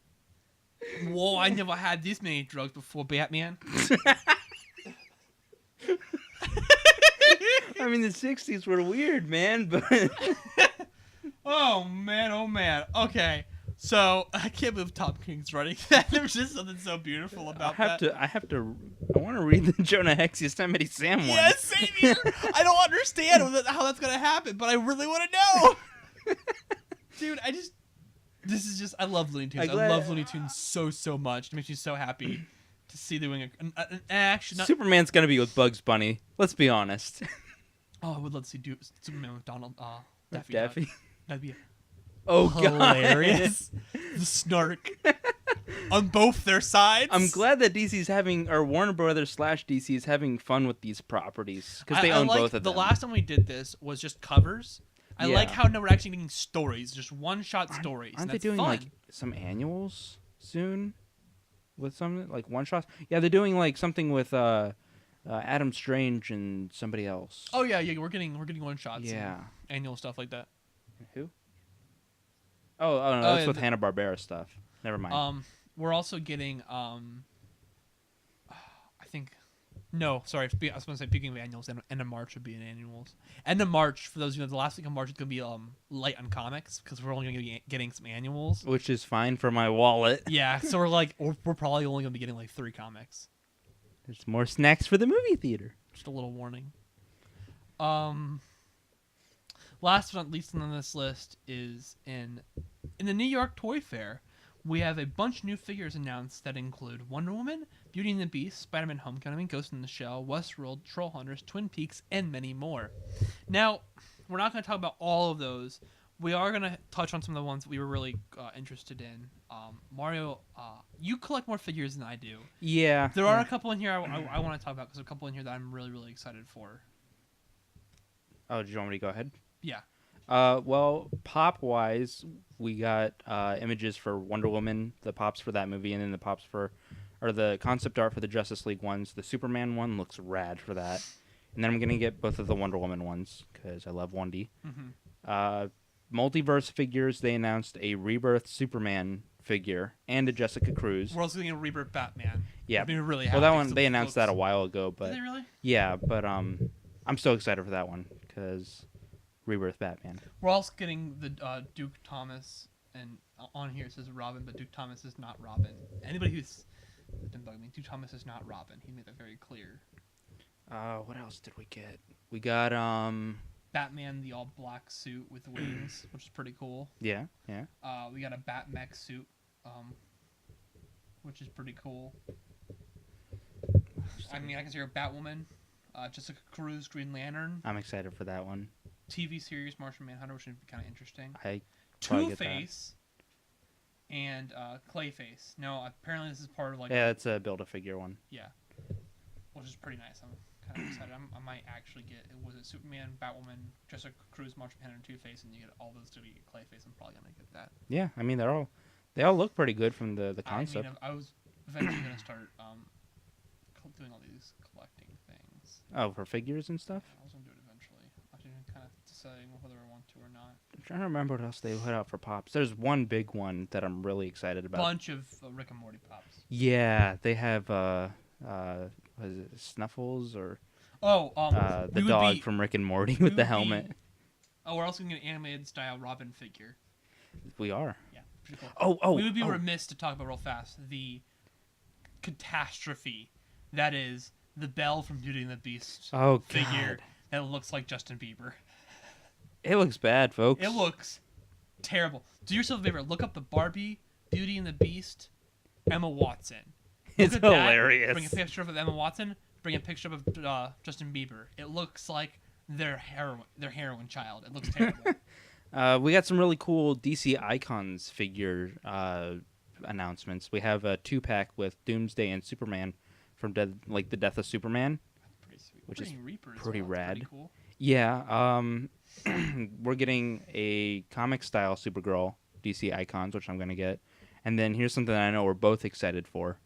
Whoa, I never had this many drugs before, Batman. I mean, the 60s were weird, man, but... Oh, man. Okay. So, I can't believe Tom King's running that. There's just something so beautiful about that. I want to read the Jonah Hex Yosemite Sam one. Yes, same here. I don't understand how that's going to happen, but I really want to know. Dude, I love Looney Tunes. I love Looney Tunes so much. It makes me so happy to see doing an action. Superman's going to be with Bugs Bunny. Let's be honest. Oh, I would love to see Superman with Daffy. Daffy. That'd be hilarious. The snark on both their sides. I'm glad that Warner Brothers / DC is having fun with these properties because they own both of them. The last time we did this was just covers. I like how now we're actually getting stories, just one-shot stories. Aren't they doing like some annuals soon with some like one-shots? Yeah, they're doing like something with Adam Strange and somebody else. Oh yeah, we're getting one-shots. Yeah, annual stuff like that. Who? Oh no, that's with Hanna-Barbera stuff. Never mind. We're also getting I think. No, sorry. I was going to say speaking of annuals, end of March would be an annuals. End of March, for those of you know, the last week of March is going to be light on comics because we're only going to be getting some annuals, which is fine for my wallet. Yeah, so we're probably only going to be getting like 3 comics. There's more snacks for the movie theater. Just a little warning. Last but not least on this list is in the New York Toy Fair. We have a bunch of new figures announced that include Wonder Woman, Beauty and the Beast, Spider-Man Homecoming, Ghost in the Shell, Westworld, Troll Hunters, Twin Peaks, and many more. Now, we're not going to talk about all of those. We are going to touch on some of the ones that we were really interested in. Mario, you collect more figures than I do. Yeah. There are a couple in here I want to talk about because there are a couple in here that I'm really, really excited for. Oh, do you want me to go ahead? Yeah. Well, pop-wise, we got images for Wonder Woman, the pops for that movie, and then the concept art for the Justice League ones. The Superman one looks rad for that. And then I'm going to get both of the Wonder Woman ones, because I love 1D. Mm-hmm. Multiverse figures, they announced a Rebirth Superman figure and a Jessica Cruz. We're also getting a Rebirth Batman. Yeah. I've been really happy. Well, that one, they announced that a while ago. But did they really? Yeah, but I'm so excited for that one, because... Rebirth Batman. We're also getting the Duke Thomas, and on here it says Robin, but Duke Thomas is not Robin. Anybody who's been bugging me, Duke Thomas is not Robin. He made that very clear. What else did we get? We got Batman, the all black suit with wings, which is pretty cool. Yeah. We got a Batmech suit, which is pretty cool. I mean, I can see a Batwoman, Jessica Cruz, Green Lantern. I'm excited for that one. TV series Martian Manhunter, which would be kind of interesting. Two-Face and Clayface. No, apparently this is part of like... Yeah, it's a Build-A-Figure one. Yeah, which is pretty nice. I'm kind of excited. I might actually get... Was it Superman, Batwoman, Jessica Cruz, Martian Manhunter, and Two-Face, and you get all those to get Clayface? I'm probably going to get that. Yeah, I mean, they all look pretty good from the concept. I mean, I was eventually going to start doing all these collecting things. Oh, for figures and stuff? I was going to do it eventually. I'm kind of deciding whether I want to or not. I'm trying to remember what else they put out for pops. There's one big one that I'm really excited about. Bunch of Rick and Morty pops. Yeah, they have was it Snuffles or the dog from Rick and Morty with the helmet. We're also going to get an animated style Robin figure. We are. Yeah, pretty cool. We would be oh. remiss to talk about real fast the catastrophe that is the Belle from Beauty and the Beast figure that looks like Justin Bieber. It looks bad, folks. It looks terrible. Do yourself a favor. Look up the Barbie, Beauty and the Beast, Emma Watson. It's hilarious. Bring a picture of Emma Watson. Bring a picture of Justin Bieber. It looks like their heroin child. It looks terrible. We got some really cool DC Icons figure announcements. We have a 2-pack with Doomsday and Superman from the Death of Superman, which is pretty rad. Pretty cool. Yeah, we're getting a comic-style Supergirl DC Icons, which I'm going to get. And then here's something that I know we're both excited for.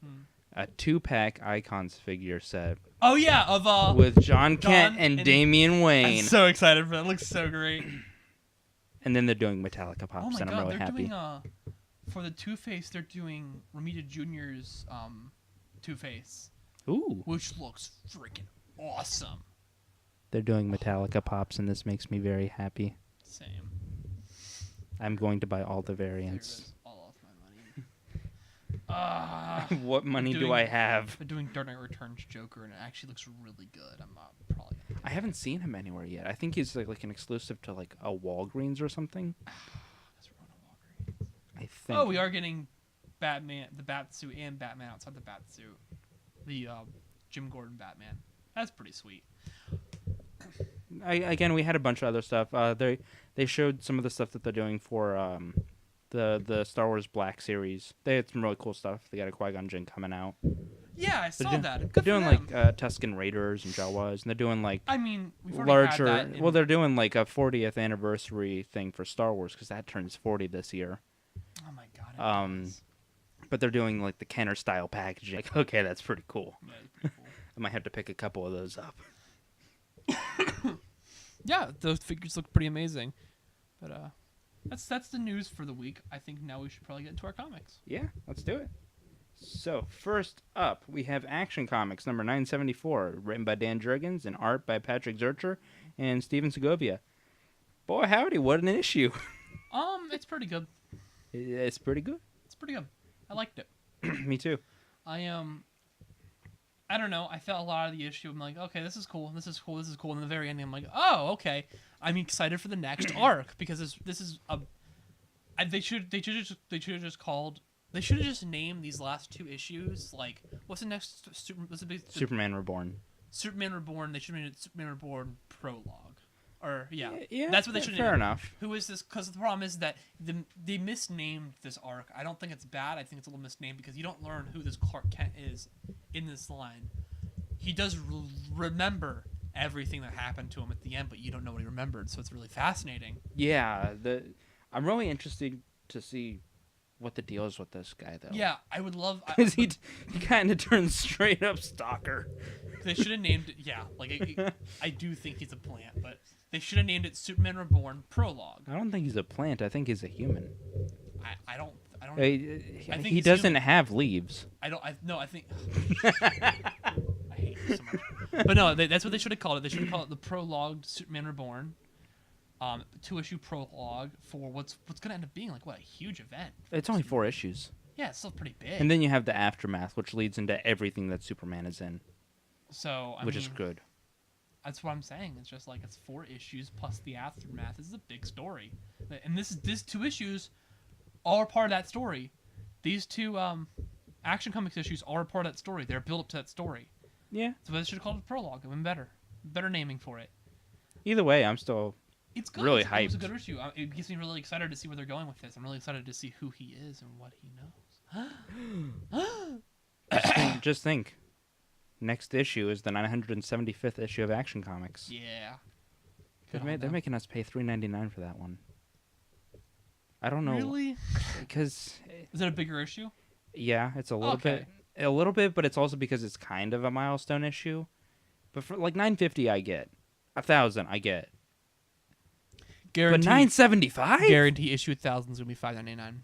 a 2-pack Icons figure set Oh yeah, of with John Kent John and and- Damian I'm Wayne. so excited for that. It looks so great. And then they're doing Metallica Oh pops, my and I'm god, really they're happy. doing for the Two-Face, they're doing Romita Jr.'s Two-Face, Ooh, which looks freaking awesome. they're doing Metallica pops, and this makes me very happy. Same. I'm going to buy all the There variants. goes all of my money. What money do doing- I have? They're doing Dark Knight Returns Joker, and it actually looks really good. I'm probably gonna I haven't seen him anywhere yet. I think he's like an exclusive to like a Walgreens or something. That's Rona Walgreens. I think. Oh, we are getting Batman, the Batsuit, and Batman outside the Batsuit. The Jim Gordon Batman. That's pretty sweet. Again, we had a bunch of other stuff. They showed some of the stuff that they're doing for the Star Wars Black series. They had some really cool stuff. They got a Qui-Gon Jinn coming out. Yeah, I saw that. They're Good doing for them. like Tusken Raiders and Jawas, and they're doing like I mean, we've already larger. had that. In, Well, they're doing like a 40th anniversary thing for Star Wars because that turns 40 this year. oh my god. It does. But they're doing like the Kenner style packaging. Like, okay, that's pretty cool. Yeah, it's pretty cool. I might have to pick a couple of those up. Yeah, those figures look pretty amazing. But that's the news for the week. I think now we should probably get into our comics. Yeah, let's do it. So, first up, we have Action Comics number 974, written by Dan Jurgens and art by Patrick Zurcher and Steven Segovia. Boy, howdy, what an issue. It's pretty good. It's pretty good. It's pretty good. I liked it. Me too. I don't know. I felt a lot of the issue. I'm like, okay, this is cool. This is cool. This is cool. And in the very end, I'm like, oh, okay. I'm excited for the next arc because this is a. They should have just called. They should have just named these last two issues like what's the next what's the big Superman Reborn. Superman Reborn. They should have named it Superman Reborn Prologue, or yeah, Yeah, that's what they should. Fair enough. Who is this? Because the problem is that they misnamed this arc. I don't think it's bad. I think it's a little misnamed because you don't learn who this Clark Kent is in this line. He does remember everything that happened to him at the end, but you don't know what he remembered. So it's really fascinating. Yeah, I'm really interested to see what the deal is with this guy, though. Yeah, I would love. Because he kind of turns straight up stalker. They should have named it. Yeah, like I do think he's a plant, but they should have named it Superman Reborn Prologue. I don't think he's a plant. I think he's a human. I don't. I think he he's doesn't human. have leaves. I think. I hate you so much. But no, that's what they should have called it. They should have called it the Prologue to Superman Reborn. 2-issue prologue for what's going to end up being like what a huge event. It's only 4 issues. Yeah, it's still pretty big. And then you have the aftermath, which leads into everything that Superman is in, so which is good. That's what I'm saying. It's just like it's 4 issues plus the aftermath. This is a big story, and this 2 issues are part of that story. These 2 Action Comics issues are a part of that story. They're built up to that story. Yeah. So they should have called it prologue. Even better naming for it. Either way, I'm still It's good. really It was a hyped. good issue. It gets me really excited to see where they're going with this. I'm really excited to see who he is and what he knows. Just think. Next issue is the 975th issue of Action Comics. Yeah. They're making us pay $3.99 for that one. I don't know. Really? Because Is it a bigger issue? yeah, it's a little bit, but it's also because it's kind of a milestone issue. But for like $9.50, I get 1,000. I get. But $9.75? Guarantee issue 1,000 is gonna be $5.99.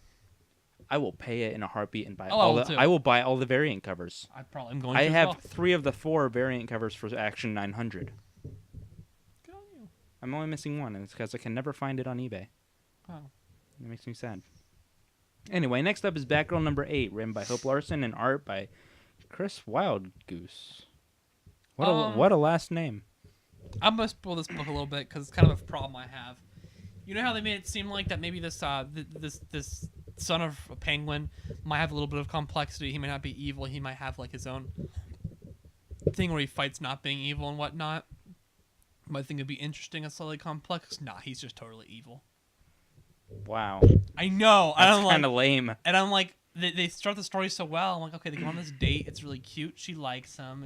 I will pay it in a heartbeat and buy Oh, I all will the. too. I will buy all the variant covers. I probably am going. I to have as well. 3 of the 4 variant covers for Action 900. Good on you. I'm only missing one, and it's because I can never find it on eBay. Wow. It makes me sad. Anyway, next up is Batgirl number 8, written by Hope Larson and art by Chris Wildgoose. What a last name. I'm gonna spoil this book a little bit because it's kind of a problem I have. You know how they made it seem like that maybe this this son of a penguin might have a little bit of complexity. He might not be evil. He might have like his own thing where he fights not being evil and whatnot. Might think it'd be interesting and slightly complex. Nah, he's just totally evil. Wow. I know. That's I'm kind of like, lame. and I'm like, they start the story so well. I'm like, okay, they go on this date. It's really cute. She likes him.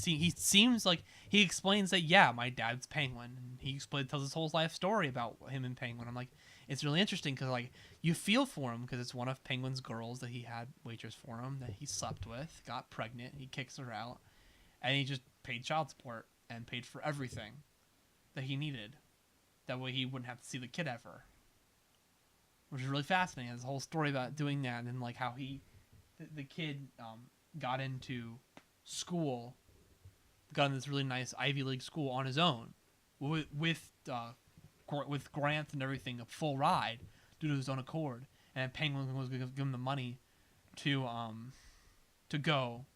He seems like he explains that yeah, my dad's Penguin. And he tells his whole life story about him and Penguin. I'm like, it's really interesting because like you feel for him because it's one of Penguin's girls that he had waitress for him that he slept with, got pregnant, he kicks her out, and he just paid child support and paid for everything that he needed. That way he wouldn't have to see the kid ever. Which is really fascinating. There's a whole story about doing that and like how the kid got into school, got in this really nice Ivy League school on his own, with grants and everything, a full ride due to his own accord. And Penguin was going to give him the money to go,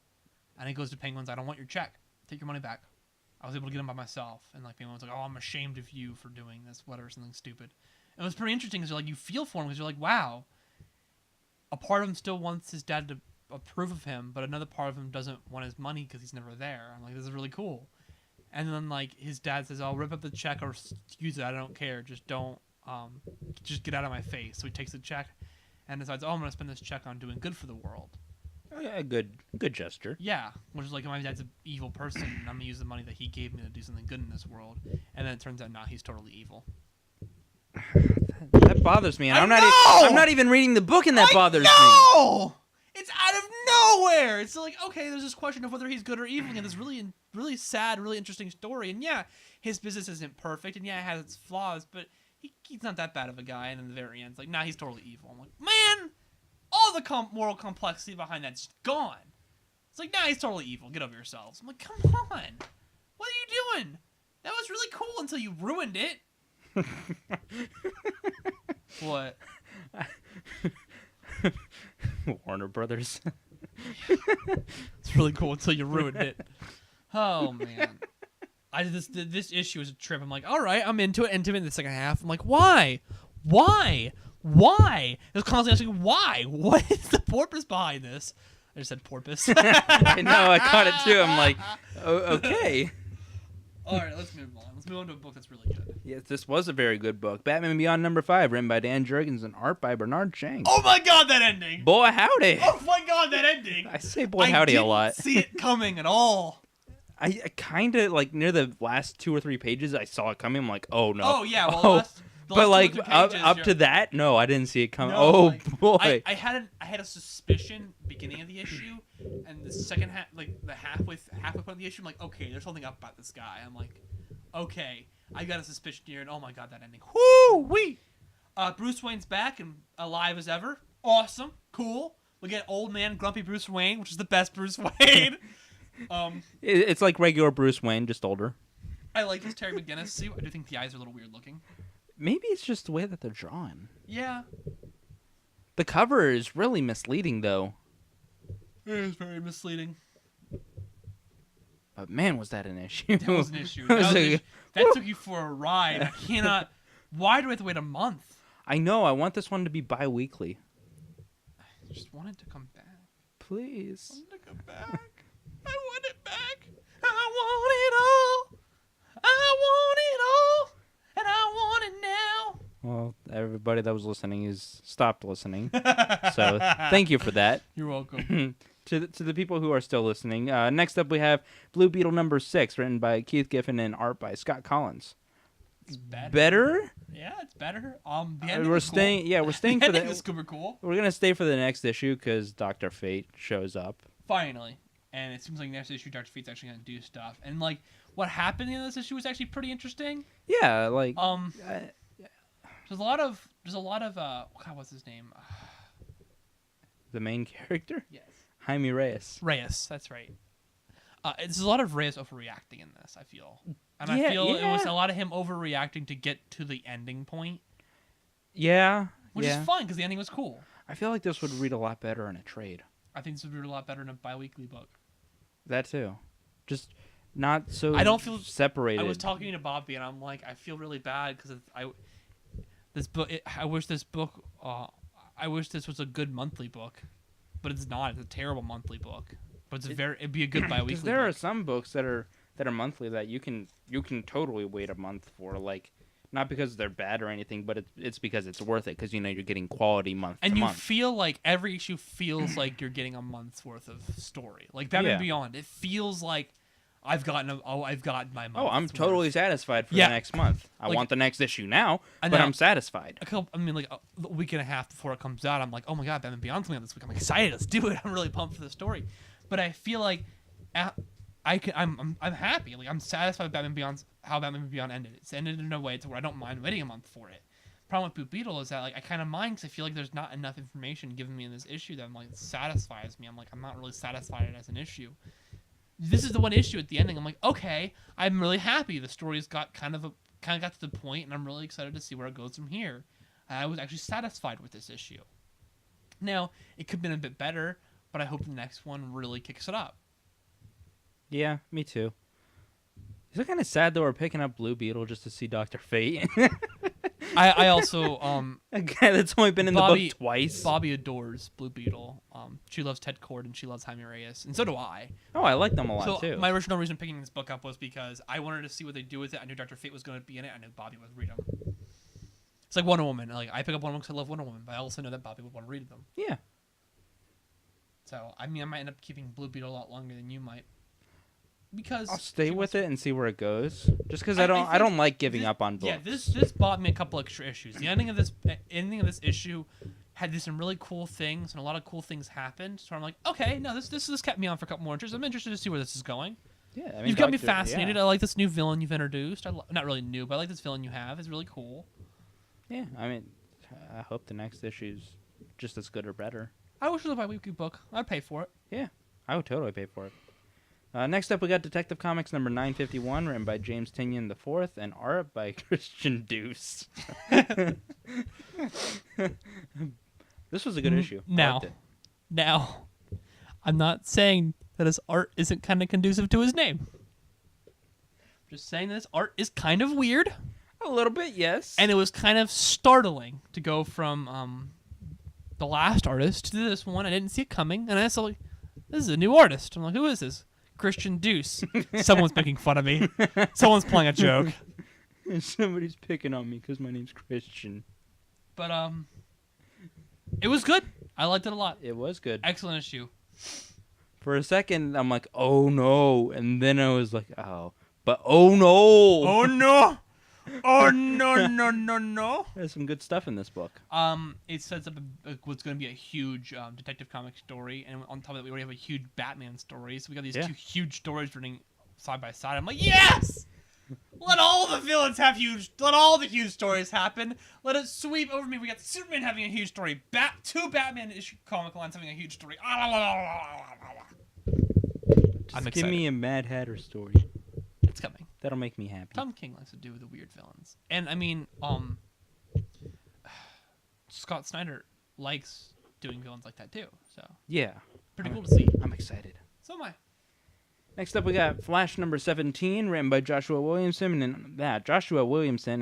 and he goes to Penguin's, I don't want your check. Take your money back. I was able to get him by myself. And like Penguin was like, oh, I'm ashamed of you for doing this, whatever, something stupid. It was pretty interesting because like you feel for him because you're like, wow. A part of him still wants his dad to approve of him, but another part of him doesn't want his money because he's never there. I'm like, this is really cool. And then like his dad says, I'll rip up the check or use it. I don't care. Just don't, just get out of my face. So he takes the check and decides, oh, I'm going to spend this check on doing good for the world. Oh, yeah, good gesture. Yeah, which is like my dad's an evil person, and I'm gonna use the money that he gave me to do something good in this world. And then it turns out, he's totally evil. That bothers me, and I'm not even reading the book, and that bothers me. No, it's out of nowhere. It's like, okay, there's this question of whether he's good or evil, and this really sad, really interesting story. And yeah, his business isn't perfect, and yeah, it has its flaws, but he's not that bad of a guy. And in the very end, it's like, he's totally evil. I'm like, man. All the moral complexity behind that's gone. It's like, he's totally evil. Get over yourselves. I'm like, come on. What are you doing? That was really cool until you ruined it. What? Warner Brothers. It's really cool until you ruined it. Oh, man. This issue is a trip. I'm like, all right, I'm into it. In the second half. I'm like, why? It was constantly asking, why? What is the purpose behind this? I just said porpoise. I know, I caught it too. I'm like, okay. All right, let's move on. Let's move on to a book that's really good. Yes, this was a very good book. Batman Beyond #5, written by Dan Jurgens and art by Bernard Chang. Oh my god, that ending! Boy, howdy! Oh my god, that ending! I say boy, howdy a lot. I didn't see it coming at all. I kind of, like, near the last 2 or 3 pages, I saw it coming. I'm like, oh no. Oh yeah, well, but like up to that, no, I didn't see it coming. No, boy! I had a suspicion beginning of the issue, and the second half, like the halfway point of the issue, I'm like, okay, there's something up about this guy. I'm like, okay, I got a suspicion here, and oh my god, that ending, whoo wee! Bruce Wayne's back and alive as ever. Awesome, cool. We get old man grumpy Bruce Wayne, which is the best Bruce Wayne. It's like regular Bruce Wayne, just older. I like this Terry McGinnis suit. I do think the eyes are a little weird looking. Maybe it's just the way that they're drawn. Yeah. The cover is really misleading, though. It is very misleading. But man, was that an issue. That was an issue. That took you for a ride. I cannot... Why do I have to wait a month? I know. I want this one to be bi-weekly. I just want it to come back. Please. I want it to come back. I want it back. I want it all. I want it all. And I want it now. Well, everybody that was listening is stopped listening. So thank you for that. You're welcome. To the people who are still listening, next up we have Blue Beetle #6, written by Keith Giffen and art by Scott Collins. It's better. Better? Yeah, it's better. We're staying. Cool. Yeah, we're staying for the. Is super cool. We're gonna stay for the next issue because Dr. Fate shows up. Finally, and it seems like next issue Dr. Fate's actually gonna do stuff, and like what happened in this issue was actually pretty interesting. Yeah, like there's a lot of God, what's his name? The main character? Yes. Jaime Reyes. Reyes, that's right. There's a lot of Reyes overreacting in this, I feel. And I feel it was a lot of him overreacting to get to the ending point. Yeah. Which is fun, because the ending was cool. I feel like this would read a lot better in a trade. I think this would read a lot better in a bi-weekly book. That too. Just not so I don't feel separated. I was talking to Bobby, and I'm like, I feel really bad, because I wish this book... I wish this was a good monthly book. But it's not. It's a terrible monthly book. But it'd be a good bi-weekly book. There are some books that are monthly that you can totally wait a month for, like, not because they're bad or anything, but it's because it's worth it, because you're getting quality month to month. And you feel like every issue feels like you're getting a month's worth of story. Like Batman Beyond, it feels like I've gotten my month. Oh, I'm totally satisfied for Yeah. the next month. I Like- want the next issue now, I but know. I'm satisfied. A week and a half before it comes out, I'm like, oh my god, Batman Beyond's coming out this week. I'm excited. Let's do it. I'm really pumped for the story. But I feel like I'm happy. Like I'm satisfied with how Batman Beyond ended. It's ended in a way to where I don't mind waiting a month for it. Problem with Blue Beetle is that like I kind of mind because I feel like there's not enough information given me in this issue that satisfies me. I'm like I'm not really satisfied as an issue. This is the one issue at the ending. I'm like, okay, I'm really happy. The story's got kind of got to the point, and I'm really excited to see where it goes from here. I was actually satisfied with this issue. Now it could have been a bit better, but I hope the next one really kicks it up. Yeah, me too. Is it kind of sad that we're picking up Blue Beetle just to see Dr. Fate? I also A guy that's only been in the book twice. Bobby adores Blue Beetle. She loves Ted Cord and she loves Jaime Reyes, and so do I. Oh, I like them a lot So too. my original reason picking this book up was because I wanted to see what they do with it. I knew Dr. Fate was going to be in it. I knew Bobby would read them. It's like Wonder Woman. Like I pick up Wonder Woman because I love Wonder Woman, but I also know that Bobby would want to read them. Yeah. So I mean, I might end up keeping Blue Beetle a lot longer than you might. Because I'll stay she with was- it and see where it goes. Just because I I think don't like giving up on books. Yeah, this bought me a couple extra issues. The ending of this issue had some really cool things, and a lot of cool things happened. So I'm like, okay, no, this kept me on for a couple more issues. I'm interested to see where this is going. Yeah, I mean, You've got me Doctor- fascinated. Yeah. I like this new villain you've introduced. Not really new, but I like this villain you have. It's really cool. Yeah, I mean, I hope the next issue's just as good or better. I wish it was a bi-weekly book. I'd pay for it. Yeah, I would totally pay for it. Next up, we got Detective Comics number 951, written by James Tynion IV, and art by Christian Deuce. This was a good issue. I liked it. Now, I'm not saying that his art isn't kind of conducive to his name. I'm just saying that his art is kind of weird, A little bit, yes. and it was kind of startling to go from the last artist to this one. I didn't see it coming, and I saw like, this is a new artist. I'm like, who is this? Christian Deuce. Someone's making fun of me. Someone's playing a joke. Somebody's picking on me because my name's Christian. But it was good. I liked it a lot. It was good. Excellent issue. For a second, I'm like, oh no. And then I was like, oh. But oh no. Oh no! Oh no! No! There's some good stuff in this book. It sets up what's going to be a huge Detective Comics story, and on top of that, we already have a huge Batman story. So we got these two huge stories running side by side. I'm like, yes! Let all the villains have let all the huge stories happen. Let it sweep over me. We got Superman having a huge story. Two Batman issue comic lines having a huge story. I'm Just give excited. me a Mad Hatter story. It's coming. That'll make me happy. Tom King likes to do the weird villains, and I mean, Scott Snyder likes doing villains like that too. So Yeah. pretty cool to see. I'm excited. So am I. Next up, we got Flash number 17, written by Joshua Williamson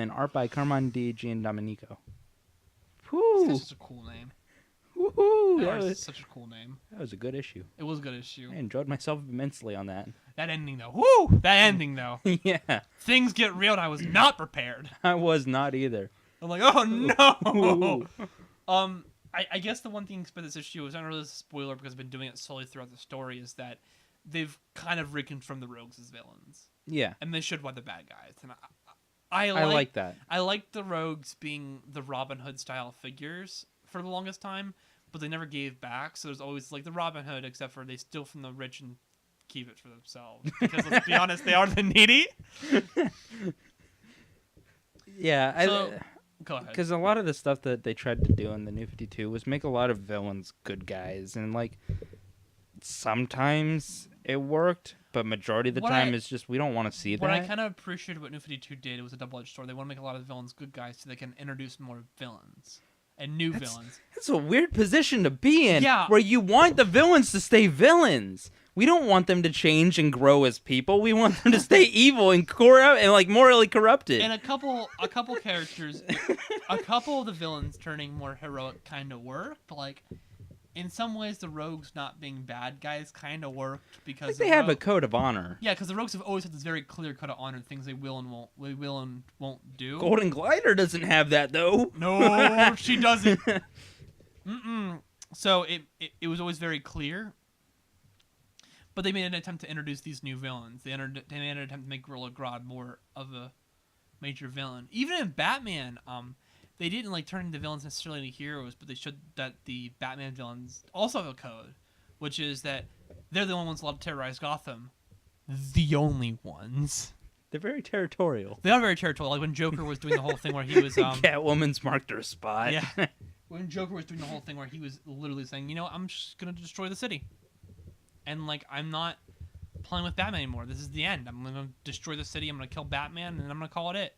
and art by Carmine Di Giandomenico. Whew. That's such a cool name. Woohoo! That is such a cool name. That was a good issue. It was a good issue. I enjoyed myself immensely on that. That ending though. Woo! That ending though. Yeah, Things get real, and I was not prepared. I was not either. I'm like, oh no. Ooh. I guess the one thing about this issue is not really a spoiler because I've been doing it slowly throughout the story is that they've kind of reconfirmed the rogues as villains, Yeah, and they should want the bad guys. And I like that. I like the rogues being the Robin Hood style figures for the longest time, but they never gave back. So there's always like the Robin Hood, except for they steal from the rich and keep it for themselves. Because let's be honest, they are the needy. Yeah, So, go ahead. because a lot of the stuff that they tried to do in the New 52 was make a lot of villains good guys, and like sometimes it worked, but majority of the time it's just we don't want to see that. What I kind of appreciated what New 52 did, it was a double-edged sword. They want to make a lot of the villains good guys so they can introduce more villains and new villains. That's a weird position to be in, Yeah. where you want the villains to stay villains. We don't want them to change and grow as people. We want them to stay evil and corrupt and like morally corrupted. And a couple characters, a couple of the villains turning more heroic kind of worked. But like, in some ways, the rogues not being bad guys kind of worked because they have a code of honor. Yeah, because the rogues have always had this very clear cut of honor, things they will and won't do. Golden Glider doesn't have that though. No, she doesn't. So it was always very clear. But they made an attempt to introduce these new villains. They made an attempt to make Gorilla Grodd more of a major villain. Even in Batman, they didn't like turn the villains necessarily into heroes, but they showed that the Batman villains also have a code, which is that they're the only ones allowed to terrorize Gotham. The only ones. They're very territorial. They are very territorial. Like when Joker was doing the whole thing where he was Catwoman's marked her spot. Yeah. When Joker was doing the whole thing where he was literally saying, I'm just gonna destroy the city, and like I'm not playing with Batman anymore. This is the end. I'm gonna destroy the city. I'm gonna kill Batman, and I'm gonna call it.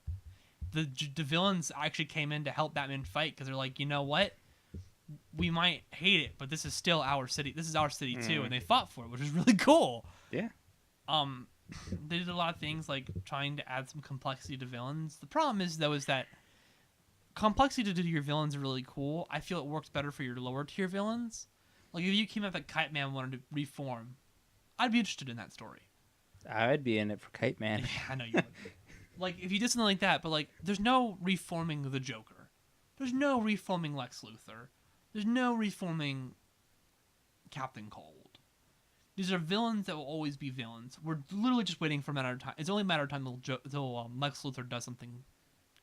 The villains actually came in to help Batman fight because they're like, you know what? We might hate it, but this is still our city. This is our city too, and they fought for it, which is really cool. Yeah. They did a lot of things like trying to add some complexity to villains. The problem is though is that complexity to your villains are really cool. I feel it works better for your lower tier villains. Like if you came out that Kite Man wanted to reform, I'd be interested in that story. I'd be in it for Kite Man. Yeah, I know you would. Like if you did something like that, but like there's no reforming the Joker. There's no reforming Lex Luthor. There's no reforming Captain Cold. These are villains that will always be villains. We're literally just waiting for a matter of time. It's only a matter of time until Lex Luthor does something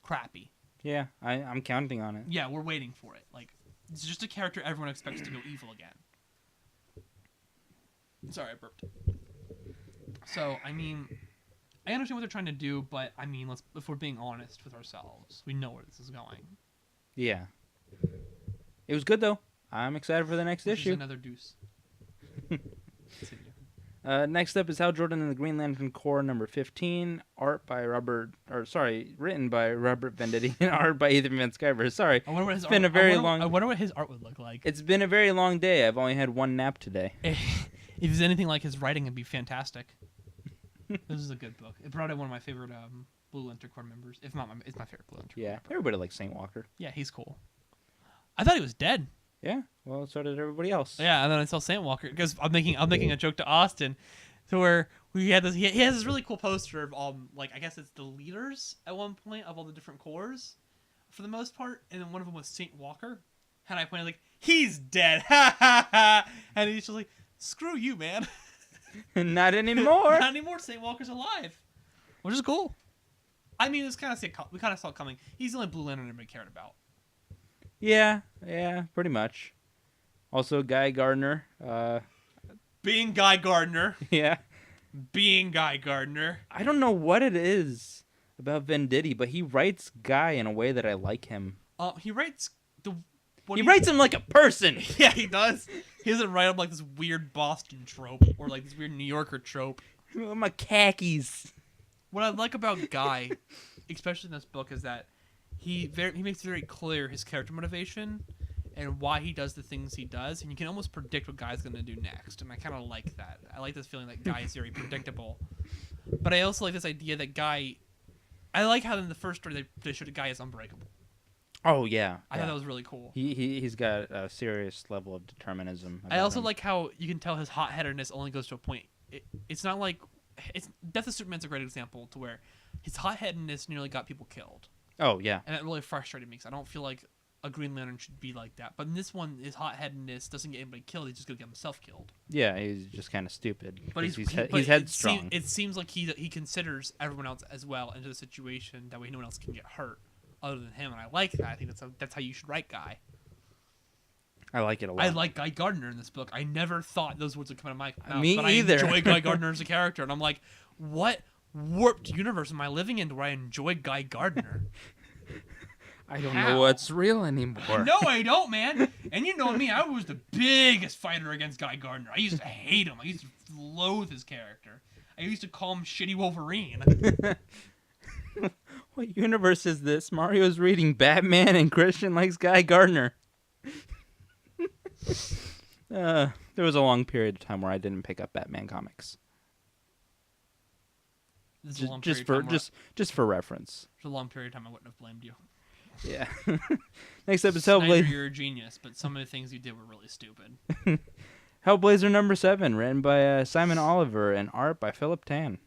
crappy. Yeah, I'm counting on it. Yeah, we're waiting for it. Like, it's just a character everyone expects to go evil again. Sorry, I burped. So, I mean, I understand what they're trying to do, but, I mean, if we're being honest with ourselves, we know where this is going. Yeah. It was good, though. I'm excited for the next issue. Another deuce. Next up is Hal Jordan and the Green Lantern Corps number 15, written by Robert Venditti and art by Ethan Van Sciver. Sorry, I wonder what his art would look like. It's been a very long day. I've only had one nap today. If it's anything like his writing, it'd be fantastic. This is a good book. It brought in one of my favorite Blue Lantern Corps members. If not, it's my favorite Blue Lantern Corps member. Everybody likes Saint Walker. Yeah, he's cool. I thought he was dead. Yeah, well, so did everybody else. Yeah, and then I saw Saint Walker because I'm making a joke to Austin, to where we had this. He has this really cool poster of like I guess it's the leaders at one point of all the different corps, for the most part, and then one of them was Saint Walker, and I pointed like he's dead, ha ha ha, and he's just like screw you, man. Not anymore. Not anymore. Saint Walker's alive, which is cool. I mean, we kind of saw it coming. He's the only Blue Lantern anybody cared about. Yeah, pretty much. Also, Guy Gardner. Being Guy Gardner. Yeah. Being Guy Gardner. I don't know what it is about Venditti, but he writes Guy in a way that I like him. He writes He writes him like a person. Yeah, he does. He doesn't write him like this weird Boston trope or like this weird New Yorker trope. My khakis. What I like about Guy, especially in this book, is that he makes very clear his character motivation and why he does the things he does, and you can almost predict what Guy's going to do next, and I kind of like that. I like this feeling that Guy is very predictable. But I also like this idea that Guy... I like how in the first story they showed a Guy as unbreakable. Oh, yeah. I thought that was really cool. He's got a serious level of determinism. I also like how you can tell his hot-headedness only goes to a point. It's not like... Death of Superman's a great example to where his hot-headedness nearly got people killed. Oh, yeah. And that really frustrated me because I don't feel like a Green Lantern should be like that. But in this one, his hot-headedness doesn't get anybody killed. He's just going to get himself killed. Yeah, he's just kind of stupid. But he's headstrong. It seems like he considers everyone else as well into the situation. That way no one else can get hurt other than him. And I like that. I think that's how you should write Guy. I like it a lot. I like Guy Gardner in this book. I never thought those words would come out of my mouth. Me either. I enjoy Guy Gardner as a character. And I'm like, what warped universe am I living in where I enjoy Guy Gardner? I don't know what's real anymore. No, I don't, man. And you know me, I was the biggest fighter against Guy Gardner. I used to hate him. I used to loathe his character. I used to call him Shitty Wolverine. What universe is this? Mario's reading Batman and Christian likes Guy Gardner. There was a long period of time where I didn't pick up Batman comics. Just for reference. For a long period of time, I wouldn't have blamed you. Yeah. Next up is Hellblazer. You're a genius, but some of the things you did were really stupid. Hellblazer number 7, written by Simon Oliver and art by Philip Tan.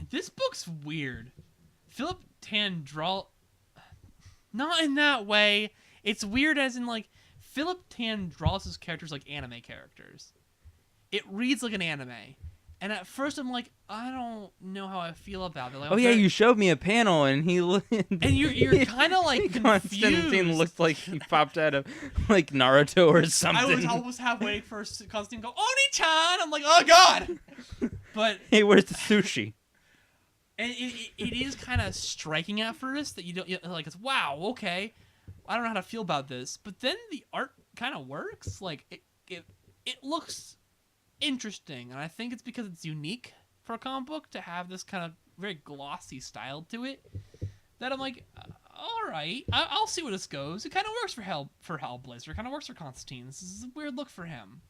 This book's weird. Philip Tan not in that way. It's weird as in like Philip Tan draws his characters like anime characters. it reads like an anime. And at first I'm like, I don't know how I feel about it. Like, Oh yeah, you showed me a panel, and and you're kind of like Constantine confused. looked like he popped out of like Naruto or something. I was almost half waiting for Constantine to go, Oni-chan! I'm like, oh god! But hey, where's the sushi? and it is kind of striking at first that you don't like. It's wow, okay, I don't know how to feel about this. But then the art kind of works. Like it looks interesting, and I think it's because it's unique for a comic book to have this kind of very glossy style to it. That I'm like, all right, I'll see where this goes. It kind of works for Hellblazer. It kind of works for Constantine. This is a weird look for him.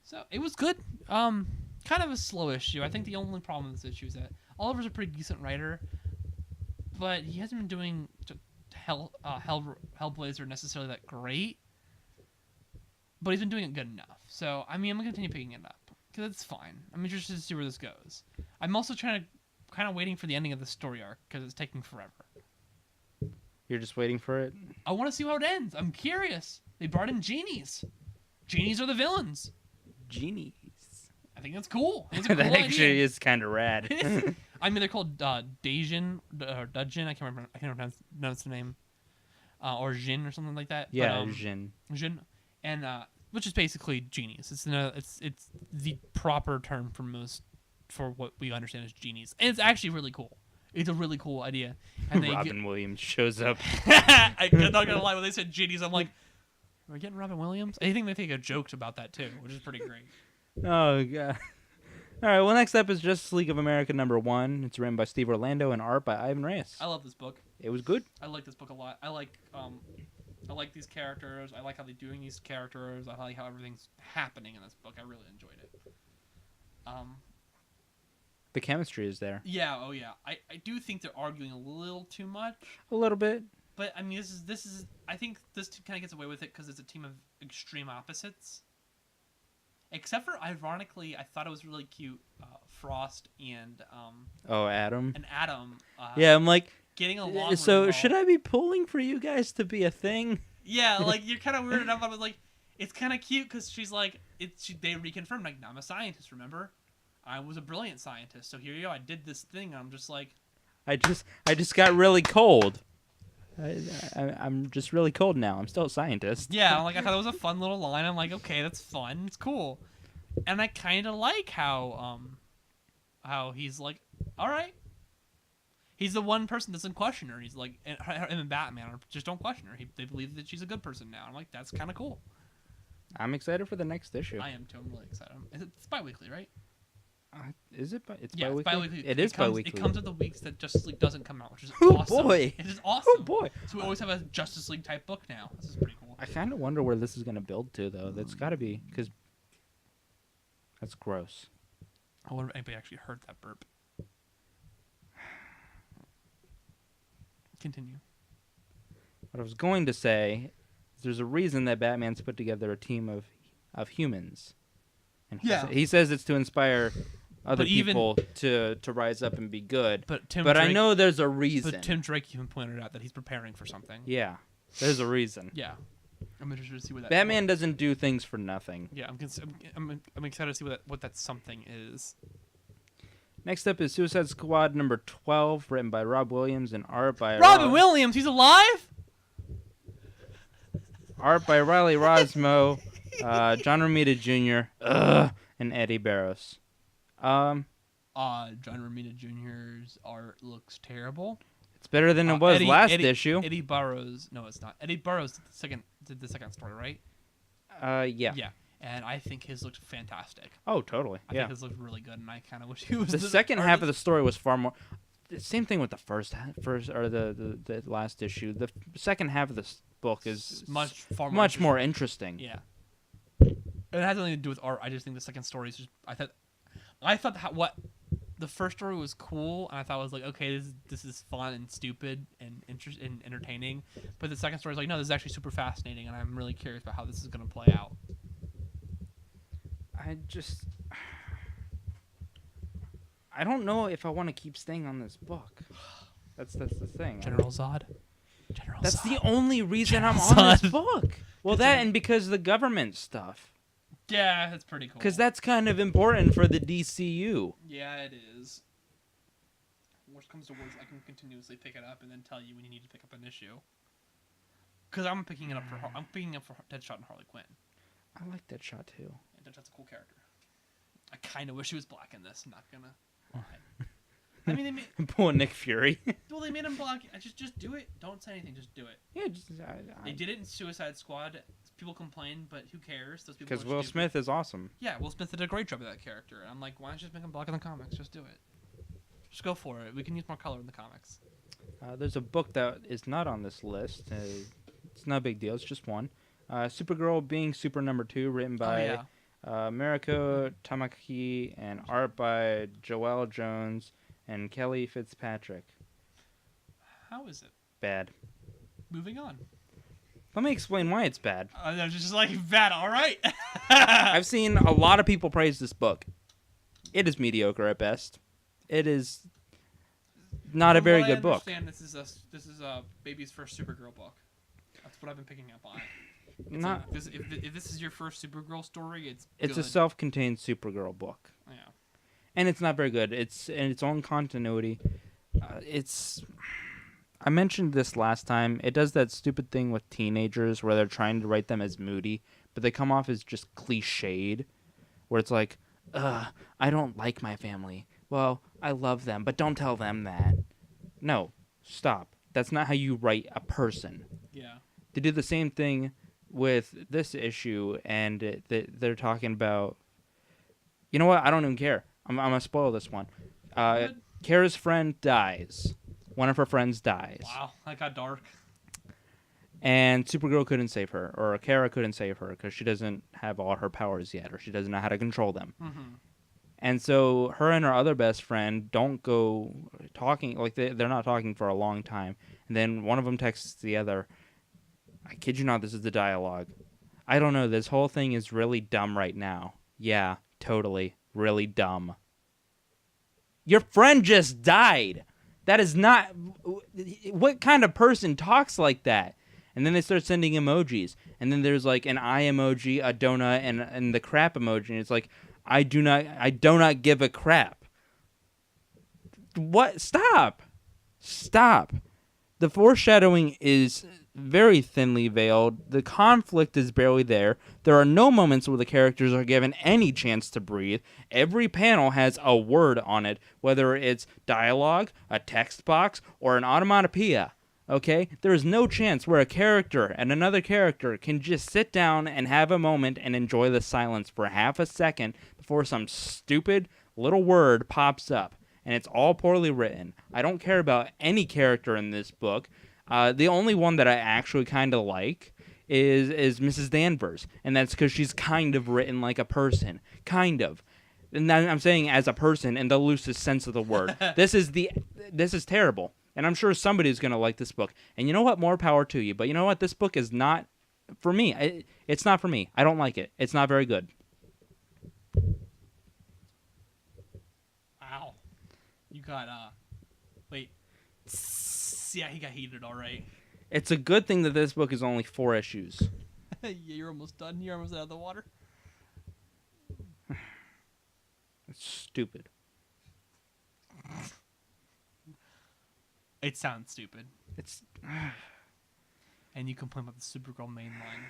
So it was good. Kind of a slow issue. I think the only problem with this issue is that Oliver's a pretty decent writer, but he hasn't been doing Hellblazer necessarily that great. But he's been doing it good enough. So, I mean, I'm going to continue picking it up. Because it's fine. I'm interested to see where this goes. I'm also kind of waiting for the ending of the story arc. Because it's taking forever. You're just waiting for it? I want to see how it ends. I'm curious. They brought in genies. Genies are the villains. Genies. I think that's cool. It's a cool That actually idea. is kind of rad. I mean, they're called Dajin or Dudjin. I can't pronounce the name. Or Jin or something like that. Yeah, but, Jin. Jin. And which is basically genies. It's the proper term for what we understand as genies, and it's actually really cool. It's a really cool idea. And Robin Williams shows up. I'm not gonna lie, when they said genies, I'm like, are we getting Robin Williams? I think they take a joke about that too, which is pretty great. Oh god. All right. Well, next up is Justice League of America #1. It's written by Steve Orlando and art by Ivan Reyes. I love this book. It was good. I like this book a lot. I like these characters. I like how they're doing these characters. I like how everything's happening in this book. I really enjoyed it. The chemistry is there. Yeah. Oh yeah. I do think they're arguing a little too much. A little bit. But I mean, this is. I think this kind of gets away with it because it's a team of extreme opposites. Except for, ironically, I thought it was really cute. Frost and Adam. And Adam. Yeah, I'm like getting along. So really should well. I be pulling for you guys to be a thing? Yeah, like you're kind of weirded out. I was like, it's kind of cute because she's like, they reconfirmed like, I'm a scientist. Remember, I was a brilliant scientist. So here you go. I did this thing. And I'm just like, I just got really cold. I'm just really cold now. I'm still a scientist. Yeah, like I thought it was a fun little line. I'm like, okay, that's fun. It's cool, and I kind of like how he's like, all right. He's the one person that doesn't question her. He's like, him and Batman just don't question her. They believe that she's a good person now. I'm like, that's kind of cool. I'm excited for the next issue. I am too. I'm really excited. It's bi-weekly, right? Is it? It's yeah, bi-weekly? it's bi-weekly. It is bi-weekly. It comes at the weeks that Justice League doesn't come out, which is Oh, awesome. boy. It is awesome. Oh boy! So we always have a Justice League type book now. This is pretty cool. I kind of wonder where this is going to build to, though. That's got to be because that's gross. I wonder if anybody actually heard that burp. Continue. What I was going to say is there's a reason that Batman's put together a team of humans, and he says it's to inspire other people to rise up and be good. But I know there's a reason. But Tim Drake even pointed out that he's preparing for something. Yeah, there's a reason. Yeah, I'm interested to see what that. Batman doesn't do things for nothing. Yeah, I'm excited to see what that something is. Next up is Suicide Squad #12, written by Rob Williams and art by Robin Williams. He's alive. Art by Riley Rosmo, John Romita Jr., and Eddie Barros. John Romita Jr.'s art looks terrible. It's better than it was last issue. Eddie Burrows. No, it's not. Eddie Burrows did the second story, right? Yeah. Yeah. And I think his looked fantastic. Oh, totally. I think his looked really good, and I kind of wish he was the second half of the story was far more. Same thing with the first or the last issue. The second half of this book is much more interesting. Yeah. It has nothing to do with art. I just think the second story is just. I thought what the first story was cool, and I thought it was like, okay, this is fun and stupid and and entertaining. But the second story is like, no, this is actually super fascinating, and I'm really curious about how this is going to play out. I don't know if I want to keep staying on this book. That's the thing. General Zod. That's the only reason General I'm on Zod. this book. Well, that and because of the government stuff. Yeah, that's pretty cool. Because that's kind of important for the DCU. Yeah, it is. Worst comes to worst, I can continuously pick it up and then tell you when you need to pick up an issue. Because I'm picking up for Deadshot and Harley Quinn. I like Deadshot too. And Deadshot's a cool character. I kind of wish he was black in this. I'm not gonna lie. I mean, they made Poor Nick Fury. well, they made him black. Just do it. Don't say anything. Just do it. Yeah, They did it in Suicide Squad. People complain, but who cares? Those people. Because Will Smith is awesome. Yeah, Will Smith did a great job of that character. And I'm like, why don't you just make him black in the comics? Just do it. Just go for it. We can use more color in the comics. There's a book that is not on this list. It's not a big deal. It's just one. Supergirl Being Super #2, written by Mariko Tamaki and art by Joelle Jones and Kelly Fitzpatrick. How is it? Bad. Moving on. Let me explain why it's bad. They're just like, bad, all right. I've seen a lot of people praise this book. It is mediocre at best. It is not a very good book. This is a baby's first Supergirl book. That's what I've been picking up on. If this is your first Supergirl story, it's a self-contained Supergirl book. Yeah. And it's not very good. It's in its own continuity. I mentioned this last time. It does that stupid thing with teenagers where they're trying to write them as moody, but they come off as just cliched, where it's like, I don't like my family. Well, I love them, but don't tell them that. No, stop. That's not how you write a person. Yeah. They do the same thing with this issue, and they're talking about... You know what? I don't even care. I'm going to spoil this one. Kara's friend dies. One of her friends dies. Wow, that got dark. And Supergirl couldn't save her, or Kara couldn't save her, because she doesn't have all her powers yet, or she doesn't know how to control them. Mm-hmm. And so her and her other best friend don't go talking, like they're not talking for a long time. And then one of them texts the other. I kid you not, this is the dialogue. I don't know, this whole thing is really dumb right now. Yeah, totally. Really dumb. Your friend just died. That is not... What kind of person talks like that? And then they start sending emojis. And then there's like an eye emoji, a donut, and the crap emoji. And it's like, I do not give a crap. What? Stop. The foreshadowing is very thinly veiled. The conflict is barely there. There are no moments where the characters are given any chance to breathe. Every panel has a word on it, whether it's dialogue, a text box, or an onomatopoeia. Okay? There is no chance where a character and another character can just sit down and have a moment and enjoy the silence for half a second before some stupid little word pops up. And it's all poorly written. I don't care about any character in this book. The only one that I actually kind of like is Mrs. Danvers. And that's because she's kind of written like a person. Kind of. And I'm saying as a person in the loosest sense of the word. This is terrible. And I'm sure somebody's going to like this book. And you know what? More power to you. But you know what? This book is not for me. It's not for me. I don't like it. It's not very good. Wow. You got, wait. Yeah, he got heated, all right. It's a good thing that this book is only 4 issues. Yeah, you're almost done. You're almost out of the water. It's stupid. It sounds stupid. It's... And you complain about the Supergirl mainline.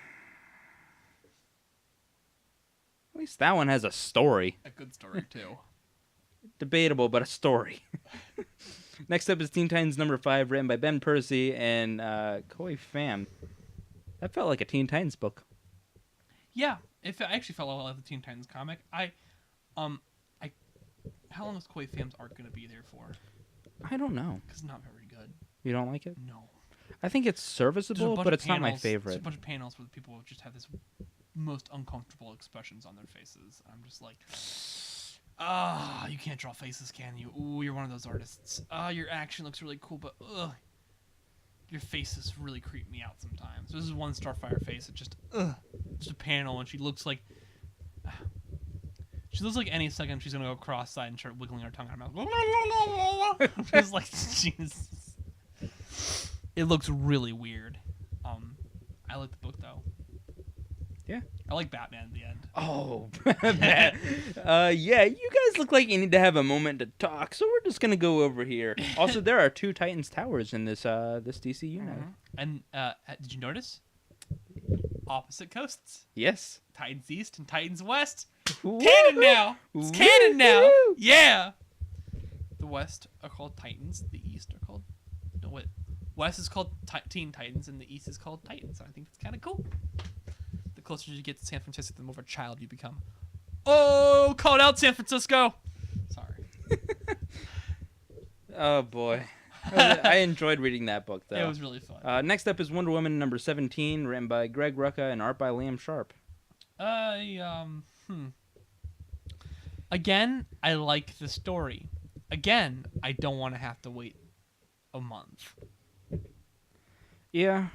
At least that one has a story. A good story, too. Debatable, but a story. Next up is Teen Titans #5, written by Ben Percy and Koi Pham. That felt like a Teen Titans book. Yeah, I actually felt a lot like the Teen Titans comic. How long is Koi Pham's art going to be there for? I don't know. Because it's not very good. You don't like it? No. I think it's serviceable, but it's not my favorite. There's a bunch of panels where the people just have this most uncomfortable expressions on their faces. I'm just like, you can't draw faces, can you? Ooh, you're one of those artists. Your action looks really cool, but your faces really creep me out sometimes. This is one Starfire face. It just a panel, and she looks like any second she's gonna go cross-eyed and start wiggling her tongue out of her mouth. Just like, Jesus. It looks really weird. I like the book though. Yeah. I like Batman in the end. Oh, yeah, you guys look like you need to have a moment to talk, so we're just gonna go over here. Also, there are 2 Titans Towers in this DCU now. And did you notice? Opposite coasts. Yes. Titans East and Titans West. Woo-hoo! Canon now. It's canon now. Woo-hoo! Yeah. The West are called Titans. The East are called... No, wait. West is called Teen Titans, and the East is called Titans. I think that's kind of cool. The closer you get to San Francisco, the more of a child you become. Oh, called out San Francisco. Sorry. Oh, boy. I enjoyed reading that book, though. It was really fun. Next up is Wonder Woman number 17, written by Greg Rucka and art by Liam Sharp. Again, I like the story. Again, I don't want to have to wait a month. Yeah.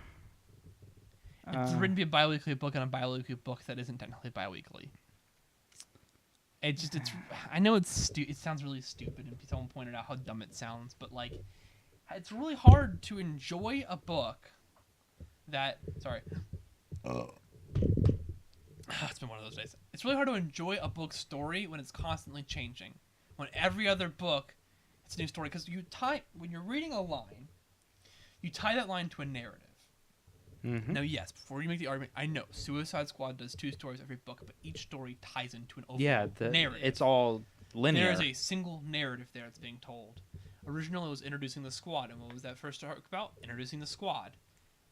It's written to be a bi-weekly book, and a bi-weekly book that isn't technically bi-weekly. It's I know it sounds really stupid, and someone pointed out how dumb it sounds, but like, it's really hard to enjoy a book that. Sorry. It's been one of those days. It's really hard to enjoy a book's story when it's constantly changing. When every other book, it's a new story. Because when you're reading a line, you tie that line to a narrative. Mm-hmm. Now, yes, before you make the argument, I know Suicide Squad does 2 stories every book, but each story ties into an overall narrative. It's all linear. There is a single narrative there that's being told. Originally, it was introducing the Squad, and what was that first arc about? Introducing the Squad.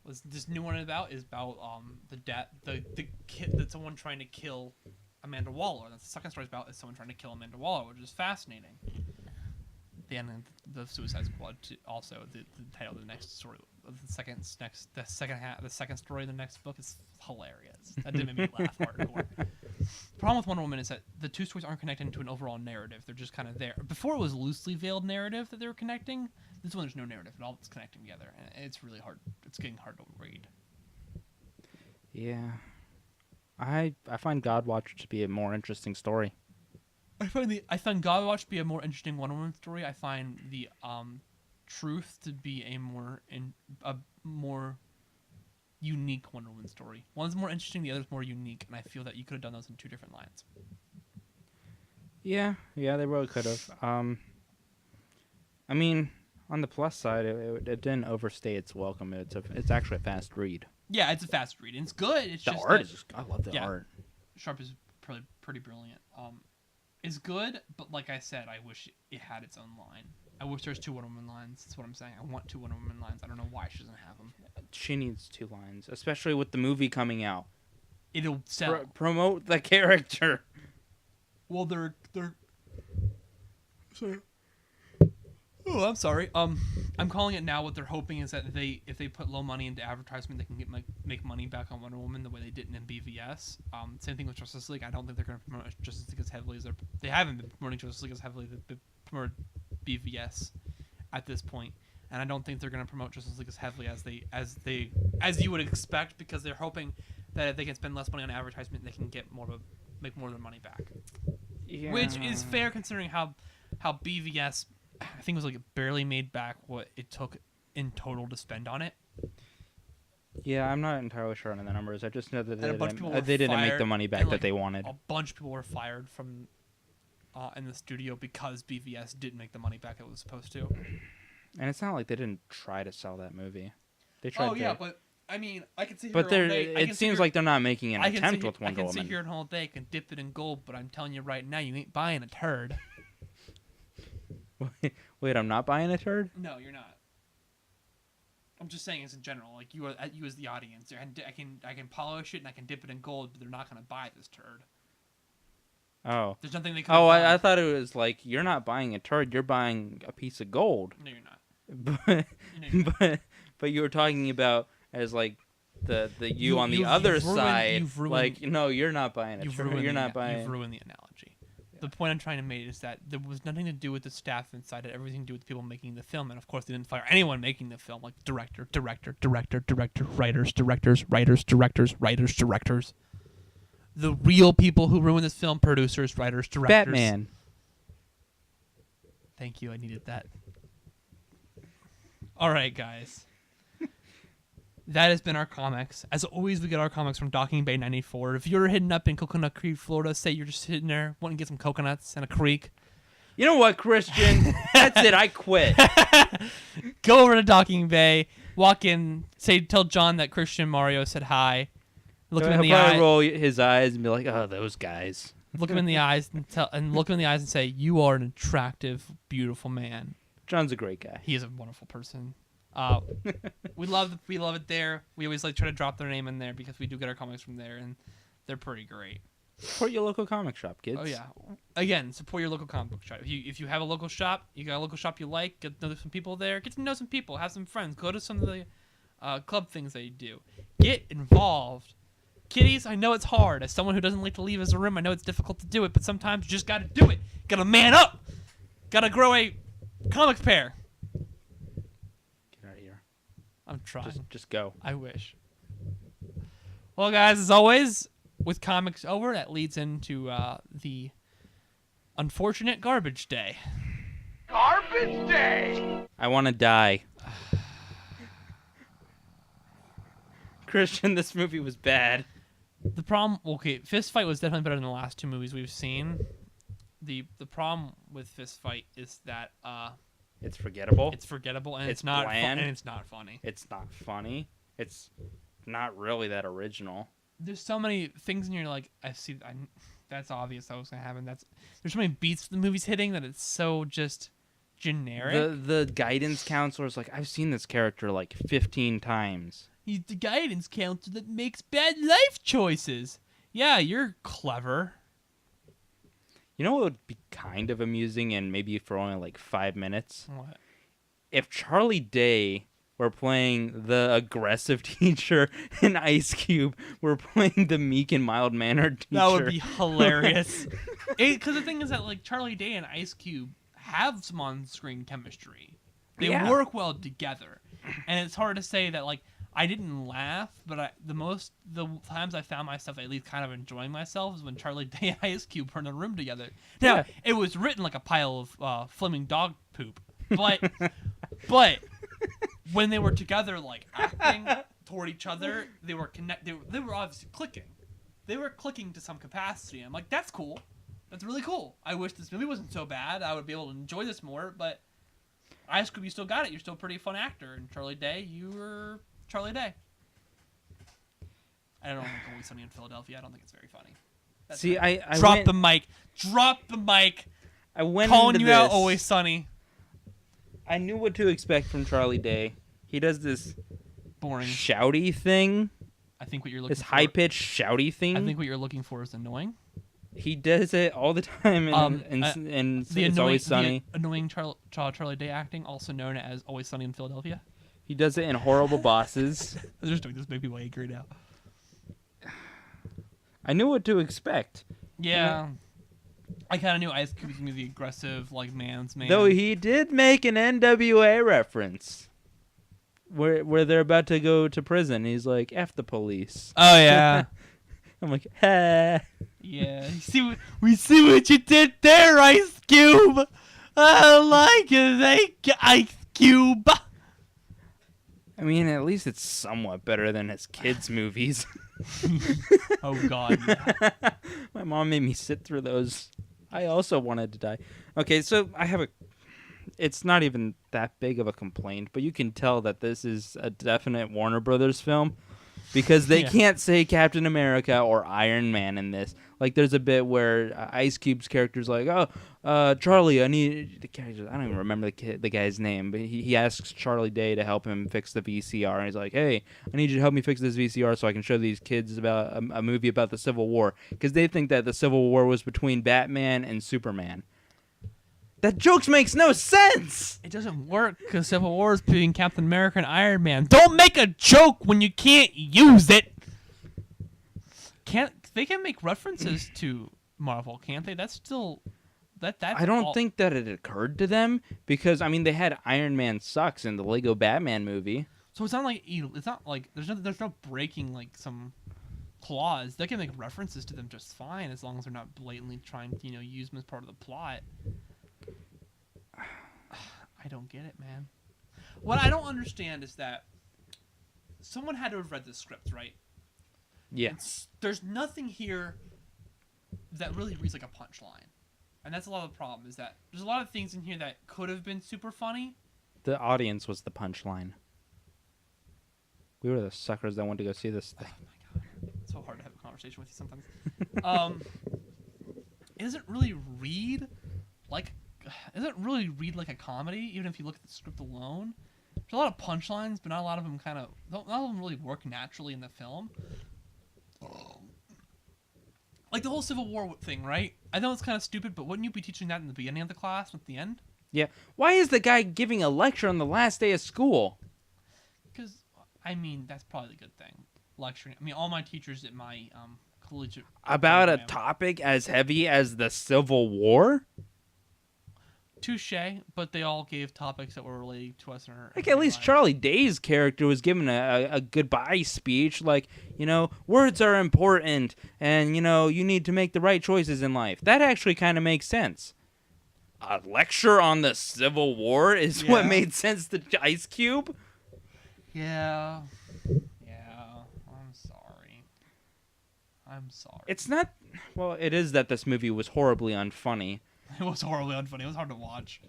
Was this new one about the kid that someone trying to kill Amanda Waller. That's the second story about is someone trying to kill Amanda Waller, which is fascinating. The end of the Suicide Squad also the title of the next story the second story of the next book is hilarious. That did make me laugh hardcore. The problem with Wonder Woman is that the 2 stories aren't connected into an overall narrative. They're just kind of there. Before it was loosely veiled narrative that they were connecting. This one there's no narrative at all. It's connecting together, and it's really hard. It's getting hard to read. Yeah, I find Godwatch to be a more interesting story. I find Godwatch to be a more interesting Wonder Woman story. I find the Truth to be a more unique Wonder Woman story. One's more interesting, the other's more unique, and I feel that you could have done those in 2 different lines. Yeah, they really could have. I mean, on the plus side, it didn't overstay its welcome. It's actually a fast read. Yeah, it's a fast read. And it's good. It's the just art is. I love the art. Sharp is pretty brilliant. It's good, but like I said, I wish it had its own line. I wish there's 2 Wonder Woman lines. That's what I'm saying. I want 2 Wonder Woman lines. I don't know why she doesn't have them. She needs 2 lines, especially with the movie coming out. It'll sell. Promote the character. Well, they're. Sorry. Oh, I'm sorry. I'm calling it now. What they're hoping is that if they put low money into advertisement, they can make money back on Wonder Woman the way they didn't in BVS. Same thing with Justice League. I don't think they're going to promote Justice League as heavily as they haven't been promoting Justice League as heavily as they promoted BVS at this point, and I don't think they're going to promote Justice League as heavily as you would expect, because they're hoping that if they can spend less money on advertisement, they can make more of their money back. Yeah. Which is fair considering how BVS. I think it was barely made back what it took in total to spend on it. Yeah, I'm not entirely sure on the numbers. I just know that they didn't make the money back that they wanted. A bunch of people were fired from in the studio because BVS didn't make the money back it was supposed to. And it's not like they didn't try to sell that movie. They tried. Oh yeah, but I mean, I can see. But it seems like they're not making an attempt with Wonder Woman. I can sit here all day, I can dip it in gold, but I'm telling you right now, you ain't buying a turd. Wait, I'm not buying a turd? No, you're not. I'm just saying as in general, like you as the audience. I can polish it and I can dip it in gold, but they're not gonna buy this turd. Oh. There's nothing they can. Oh, I thought it was like you're not buying a turd, you're buying a piece of gold. No, you're not. But you were talking about as like the you on the other side. Like no, you're not buying a turd. You're not buying. You've ruined the analogy. The point I'm trying to make is that there was nothing to do with the staff inside. It had everything to do with the people making the film, and of course they didn't fire anyone making the film, like director, writers, directors. The real people who ruined this film: producers, writers, directors. Batman. Thank you. I needed that. All right, guys. that has been our comics. As always, we get our comics from Docking Bay 94. If you're hidden up in Coconut Creek, Florida, say you're just sitting there wanting to get some coconuts and a creek. You know what, Christian? That's it. I quit. Go over to Docking Bay, walk in, tell John that Christian Mario said hi. Look him in the He'll probably eye. roll his eyes and be like, "Oh, those guys." Look him in the eyes and look him in the eyes and say, "You are an attractive, beautiful man." John's a great guy. He is a wonderful person. We love it there. We always try to drop their name in there because we do get our comics from there, and they're pretty great. Support your local comic shop, kids. Oh yeah. Again, support your local comic book shop. If you have a local shop, you got a local shop you like, get to know some people there. Get to know some people, have some friends. Go to some of the club things that you do. Get involved. Kiddies, I know it's hard. As someone who doesn't like to leave his room, I know it's difficult to do it, but sometimes you just gotta do it. Gotta man up. Gotta grow a comics pair. Get out of here. I'm trying. Just go. I wish. Well, guys, as always, with comics over, that leads into the unfortunate garbage day. Garbage day! I want to die. Christian, this movie was bad. The problem, okay, Fist Fight was definitely better than the last two movies we've seen. The problem with Fist Fight is that It's forgettable. it's forgettable and It's it's not bland. and it's not funny. It's not funny. It's not really that original. There's so many things in here like that's obvious that was gonna happen. There's so many beats the movie's hitting that it's so just generic. The guidance counselor's like, I've seen this character like 15 times. He's the guidance counselor that makes bad life choices. Yeah, you're clever. You know what would be kind of amusing and maybe for only like 5 minutes? What? If Charlie Day were playing the aggressive teacher and Ice Cube were playing the meek and mild-mannered teacher. That would be hilarious. Because the thing is that like Charlie Day and Ice Cube have some on-screen chemistry. They work well together, and it's hard to say that like I didn't laugh, but the times I found myself at least kind of enjoying myself is when Charlie Day and Ice Cube were in a room together. Now it was written like a pile of flaming dog poop, but when they were together, like acting toward each other, they were They were obviously clicking. They were clicking to some capacity. I'm like, that's cool. That's really cool. I wish this movie wasn't so bad. I would be able to enjoy this more. But Ice Cube, you still got it. You're still a pretty fun actor. And Charlie Day, you were Charlie Day. I don't like Always Sunny in Philadelphia. I don't think it's very funny. See, I Drop the mic. Drop the mic. I went Calling into you out, this. Always Sunny. I knew what to expect from Charlie Day. He does this Boring. shouty thing. I think what you're looking This for. high-pitched shouty thing. I think what you're looking for is annoying. He does it all the time in It's Always Sunny. The annoying Charlie Day acting, also known as Always Sunny in Philadelphia. He does it in Horrible Bosses. I'm just doing this make people angry now. I knew what to expect. Yeah. I kind of knew Ice Cube was going to be the aggressive, like, man's man. Though he did make an NWA reference. Where they're about to go to prison. He's like, F the police. Oh, yeah. I'm like, ha. Yeah. We see what you did there, Ice Cube. I like it, Ice Cube. I mean, at least it's somewhat better than his kids' movies. Oh, God. Yeah. My mom made me sit through those. I also wanted to die. Okay, so I have it's not even that big of a complaint, but you can tell that this is a definite Warner Brothers film because they can't say Captain America or Iron Man in this. Like, there's a bit where Ice Cube's character's like, Charlie, I don't even remember the guy's name, but he asks Charlie Day to help him fix the VCR, and he's like, hey, I need you to help me fix this VCR so I can show these kids about a movie about the Civil War, because they think that the Civil War was between Batman and Superman. That joke makes no sense! It doesn't work because Civil War is between Captain America and Iron Man. Don't make a joke when you can't use it! They can make references to Marvel, can't they? That's still... That's I don't think that it occurred to them because, I mean, they had Iron Man sucks in the Lego Batman movie. So it's not like there's no breaking like some clause. They can make references to them just fine as long as they're not blatantly trying to use them as part of the plot. I don't get it, man. What I don't understand is that someone had to have read the script, right? Yeah. There's nothing here that really reads like a punchline. And that's a lot of the problem, is that there's a lot of things in here that could have been super funny. The audience was the punchline. We were the suckers that wanted to go see this thing. Oh my god. It's so hard to have a conversation with you sometimes. It doesn't really read like a comedy, even if you look at the script alone. There's a lot of punchlines, but not a lot of them not all of them really work naturally in the film. Like the whole Civil War thing, right? I know it's kind of stupid, but wouldn't you be teaching that in the beginning of the class, not at the end? Yeah. Why is the guy giving a lecture on the last day of school? Because, I mean, that's probably a good thing. Lecturing. I mean, all my teachers at my collegiate... About a topic as heavy as the Civil War? Touche, but they all gave topics that were related to us in our... Like, at least lives. Charlie Day's character was given a goodbye speech. Like, words are important, and, you need to make the right choices in life. That actually kind of makes sense. A lecture on the Civil War is what made sense to Ice Cube? Yeah. I'm sorry. It's not... Well, it is that this movie was horribly unfunny. It was horribly unfunny. It was hard to watch.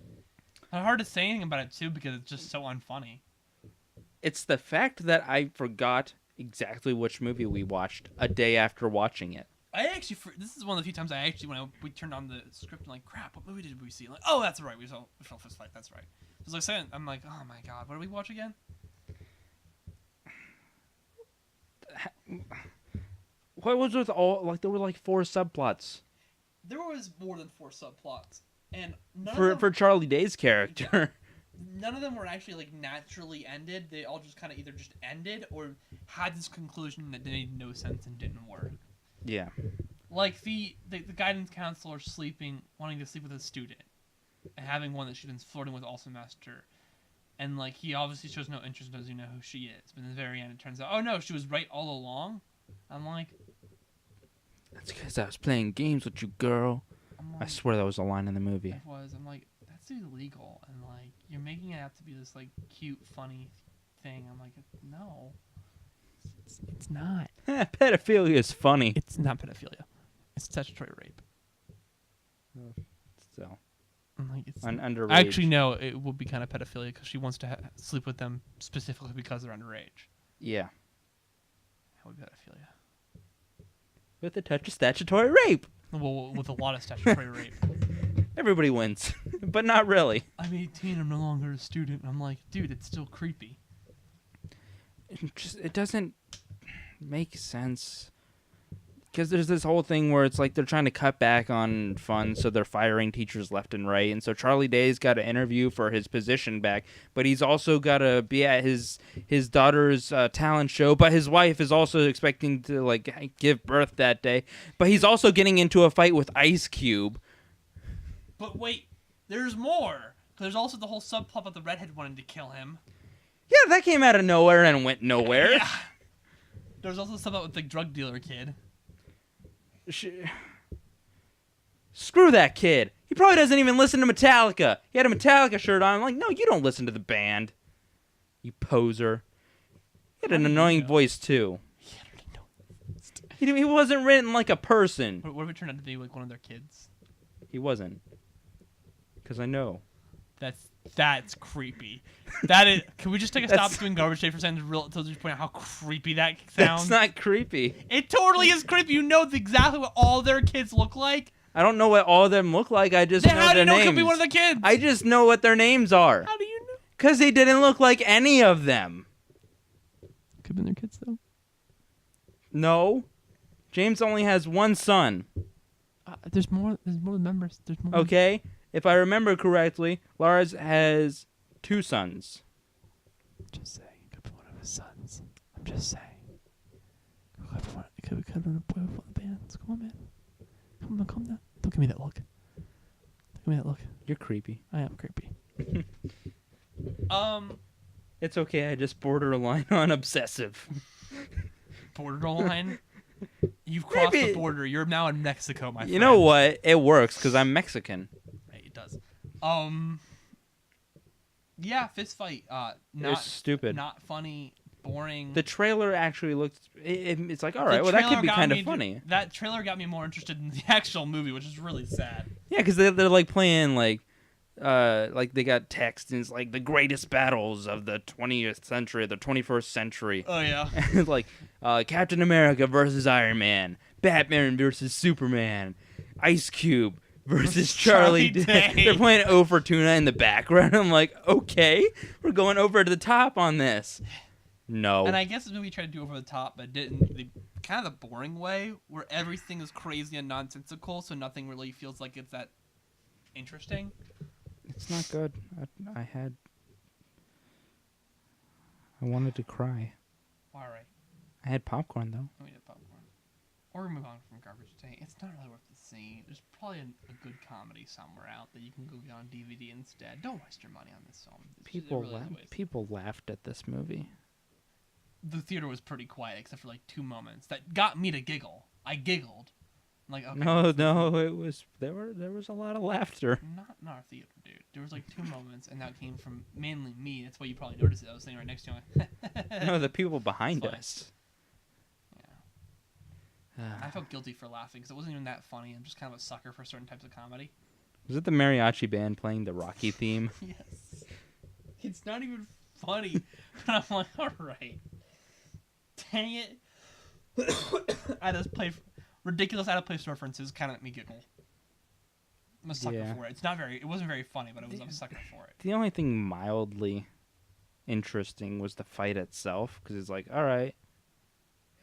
And hard to say anything about it, too, because it's just so unfunny. It's the fact that I forgot exactly which movie we watched a day after watching it. This is one of the few times we turned on the script and like, crap, what movie did we see? Like, oh, that's right, we saw Fist Fight, that's right. So I was like, I'm like, oh my god, what did we watch again? What was with all, like, there were like 4 subplots. There was more than 4 subplots. And none For of them, Charlie Day's character. none of them were actually like naturally ended. They all just kind of either just ended or had this conclusion that made no sense and didn't work. Yeah. Like the guidance counselor wanting to sleep with a student, and having one that she's been flirting with all semester, and like he obviously shows no interest, doesn't even know who she is. But in the very end, it turns out, oh no, she was right all along. I'm like, that's because I was playing games with you, girl. I swear that was a line in the movie. It was. I'm like, that's illegal, and like you're making it out to be this like cute, funny thing. I'm like, no, it's not. Pedophilia is funny. It's not pedophilia. It's statutory rape. So, I'm like, it's underage. Actually, no, it will be kind of pedophilia because she wants to sleep with them specifically because they're underage. Yeah. That would be pedophilia. With a touch of statutory rape. Well, with a lot of statutory rape. Everybody wins, but not really. I'm 18. I'm no longer a student. I'm like, dude, it's still creepy. It doesn't make sense. Because there's this whole thing where it's like they're trying to cut back on funds, so they're firing teachers left and right. And so Charlie Day's got to interview for his position back, but he's also got to be at his daughter's talent show. But his wife is also expecting to like give birth that day. But he's also getting into a fight with Ice Cube. But wait, there's more. There's also the whole subplot about the redhead wanting to kill him. Yeah, that came out of nowhere and went nowhere. Yeah. There's also something with the drug dealer kid. Screw that kid. He probably doesn't even listen to Metallica. He had a Metallica shirt on. I'm like, no, you don't listen to the band. You poser. He had an annoying voice, too. He wasn't written like a person. What if it turned out to be like one of their kids? He wasn't. Because I know. That's creepy. That is. Can we just take a stop doing garbage day for a second to just point out how creepy that sounds? That's not creepy. It totally is creepy. You know exactly what all their kids look like. I don't know what all of them look like. I just know their names. How do you know it could be one of the kids? I just know what their names are. How do you know? Because they didn't look like any of them. Could have been their kids though. No, James only has one son. There's more. There's more members. There's more. Okay. If I remember correctly, Lars has 2 sons. Just saying, it could be one of his sons. I'm just saying. It could have been a boy with one of the bands. Come on, man. Calm down. Don't give me that look. Don't give me that look. You're creepy. I am creepy. It's okay. I just borderline on obsessive. Borderline? You've crossed the border. You're now in Mexico, my friend. You know what? It works because I'm Mexican. It does. Yeah, fist fight. Not stupid. Not funny. boring. The trailer actually looked. It's like, all The right, well, that trailer could be got kind me of funny. That trailer got me more interested in the actual movie, which is really sad. Yeah, because they're like playing like they got text and it's like the greatest battles of the 20th century, the 21st century. Oh yeah. It's like Captain America versus Iron Man, Batman versus Superman, Ice Cube versus Charlie Day. They're playing O for Tuna in the background. I'm like, okay, we're going over to the top on this. No. And I guess this movie tried to do over the top, but didn't. The kind of the boring way, where everything is crazy and nonsensical, so nothing really feels like it's that interesting. It's not good. I wanted to cry. All right. I had popcorn though. We did popcorn. Or move on from Garbage Day. It's not really worth the seeing. There's probably a good comedy somewhere out that you can go get on DVD instead. Don't waste your money on this film. People laughed at this movie. The theater was pretty quiet except for like 2 moments that got me to giggle. I giggled. I'm like, okay. No, it was there was a lot of laughter. Not in our theater, dude. There was like 2 moments, and that came from mainly me. That's why you probably noticed it. I was sitting right next to you. Like, No, the people behind us. Yeah. I felt guilty for laughing because it wasn't even that funny. I'm just kind of a sucker for certain types of comedy. Was it the mariachi band playing the Rocky theme? Yes. It's not even funny. And I'm like, all right. Dang it. I just play ridiculous out of place references kind of make me giggle. I'm a sucker for it. It wasn't very funny, but I'm a sucker for it. The only thing mildly interesting was the fight itself, because it's like, all right,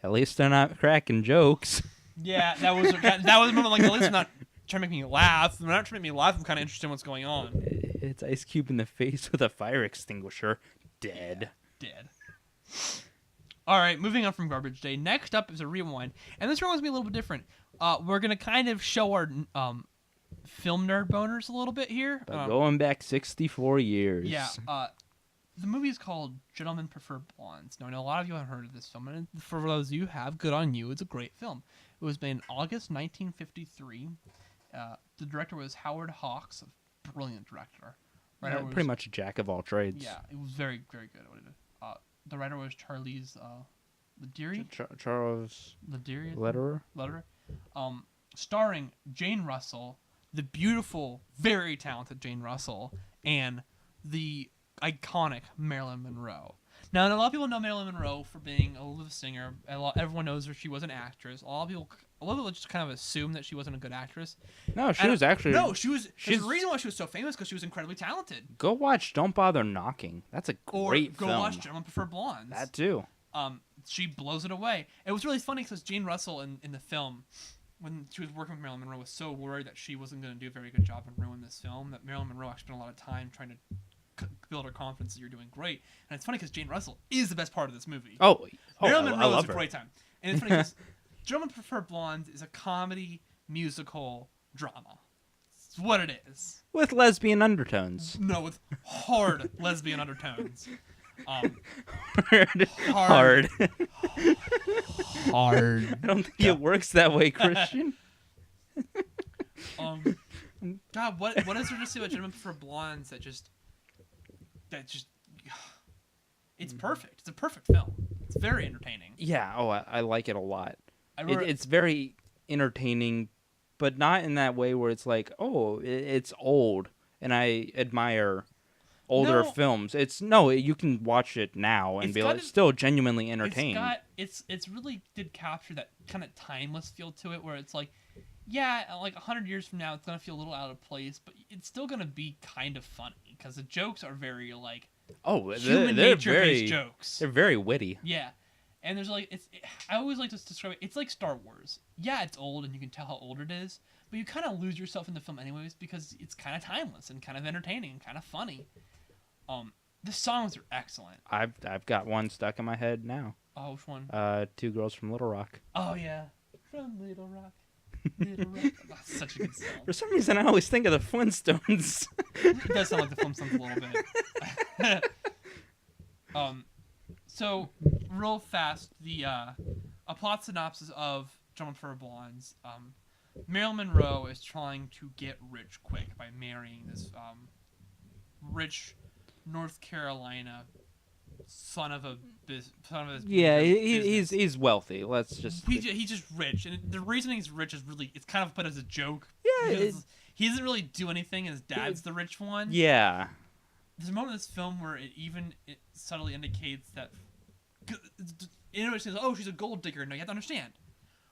at least they're not cracking jokes. Yeah, that was a moment like, at least they're not trying to make me laugh. They're not trying to make me laugh. I'm kind of interested in what's going on. It's Ice Cube in the face with a fire extinguisher. Dead. Dead. All right, moving on from Garbage Day. Next up is a rewind, and this rewind's gonna be a little bit different. We're gonna kind of show our film nerd boners a little bit here. Going back 64 years. Yeah. The movie is called Gentlemen Prefer Blondes. Now, I know a lot of you haven't heard of this film, and for those of you who have, good on you. It's a great film. It was made in August 1953. The director was Howard Hawks, a brilliant director. Pretty much a jack of all trades. Yeah, it was very, very good at what he did. The writer was Charles Lederi? Charles Lederi? Lederer. Starring Jane Russell, the beautiful, very talented Jane Russell, and the iconic Marilyn Monroe. Now, a lot of people know Marilyn Monroe for being a little singer. Everyone knows her. She was an actress. A lot of people just kind of assume that she wasn't a good actress. No, she was actually. No, she was. There's a reason why she was so famous, because she was incredibly talented. Go watch Don't Bother Knocking. That's a great film. Or go watch Gentlemen Prefer Blondes. That too. She blows it away. It was really funny because Jane Russell in the film, when she was working with Marilyn Monroe, was so worried that she wasn't going to do a very good job and ruin this film, that Marilyn Monroe actually spent a lot of time trying to build her confidence that you're doing great. And it's funny because Jane Russell is the best part of this movie. Marilyn Monroe is a great time. And it's funny because Gentlemen Prefer Blondes is a comedy musical drama. It's what it is. With lesbian undertones. No, with hard lesbian undertones. Hard. Hard. I don't think it works that way, Christian. God, what is there to say about Gentlemen Prefer Blondes that just it's perfect. It's a perfect film. It's very entertaining. Yeah, I like it a lot. It's very entertaining, but not in that way where it's like, it's old, and I admire older films. You can watch it now and be like, still genuinely entertained. It's really did capture that kind of timeless feel to it, where it's like, yeah, like 100 years from now, it's gonna feel a little out of place, but it's still gonna be kind of funny because the jokes are very like human nature-based jokes. They're very witty. Yeah, and there's like I always like to describe it. It's like Star Wars. Yeah, it's old, and you can tell how old it is, but you kind of lose yourself in the film anyways because it's kind of timeless and kind of entertaining and kind of funny. The songs are excellent. I've got one stuck in my head now. Oh, which one? 2 Girls from Little Rock. Oh yeah, from Little Rock. Little Rock. That's such a good song. For some reason, I always think of the Flintstones. It does sound like the Flintstones a little bit. So real fast, a plot synopsis of Gentlemen Prefer Blondes. Marilyn Monroe is trying to get rich quick by marrying this rich North Carolina son of a Yeah, business. he's wealthy. Let's just. He's just rich, and the reason he's rich is really it's kind of put as a joke. Yeah, because he doesn't really do anything, and his dad's the rich one. Yeah. There's a moment in this film where it subtly indicates that. You know, it says, "Oh, she's a gold digger." No, you have to understand,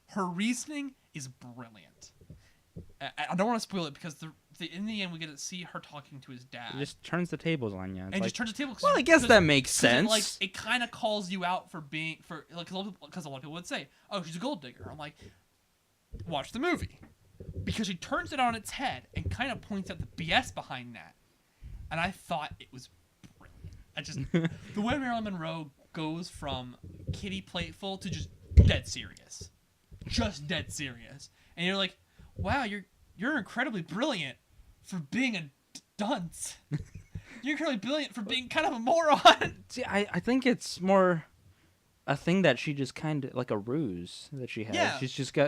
her reasoning is brilliant. I don't want to spoil it because in the end we get to see her talking to his dad. It just turns the tables on you. Just turns the table. Well, I guess that makes sense. It kind of calls you out for being because a lot of people would say, "Oh, she's a gold digger." I'm like, watch the movie, because she turns it on its head and kind of points out the BS behind that, and I thought it was brilliant. The way Marilyn Monroe goes from kiddie playful to just dead serious, and you're like, wow, you're incredibly brilliant for being a dunce. You're incredibly brilliant for being kind of a moron. See, I think it's more a thing that she just kind of like a ruse that she has. Yeah.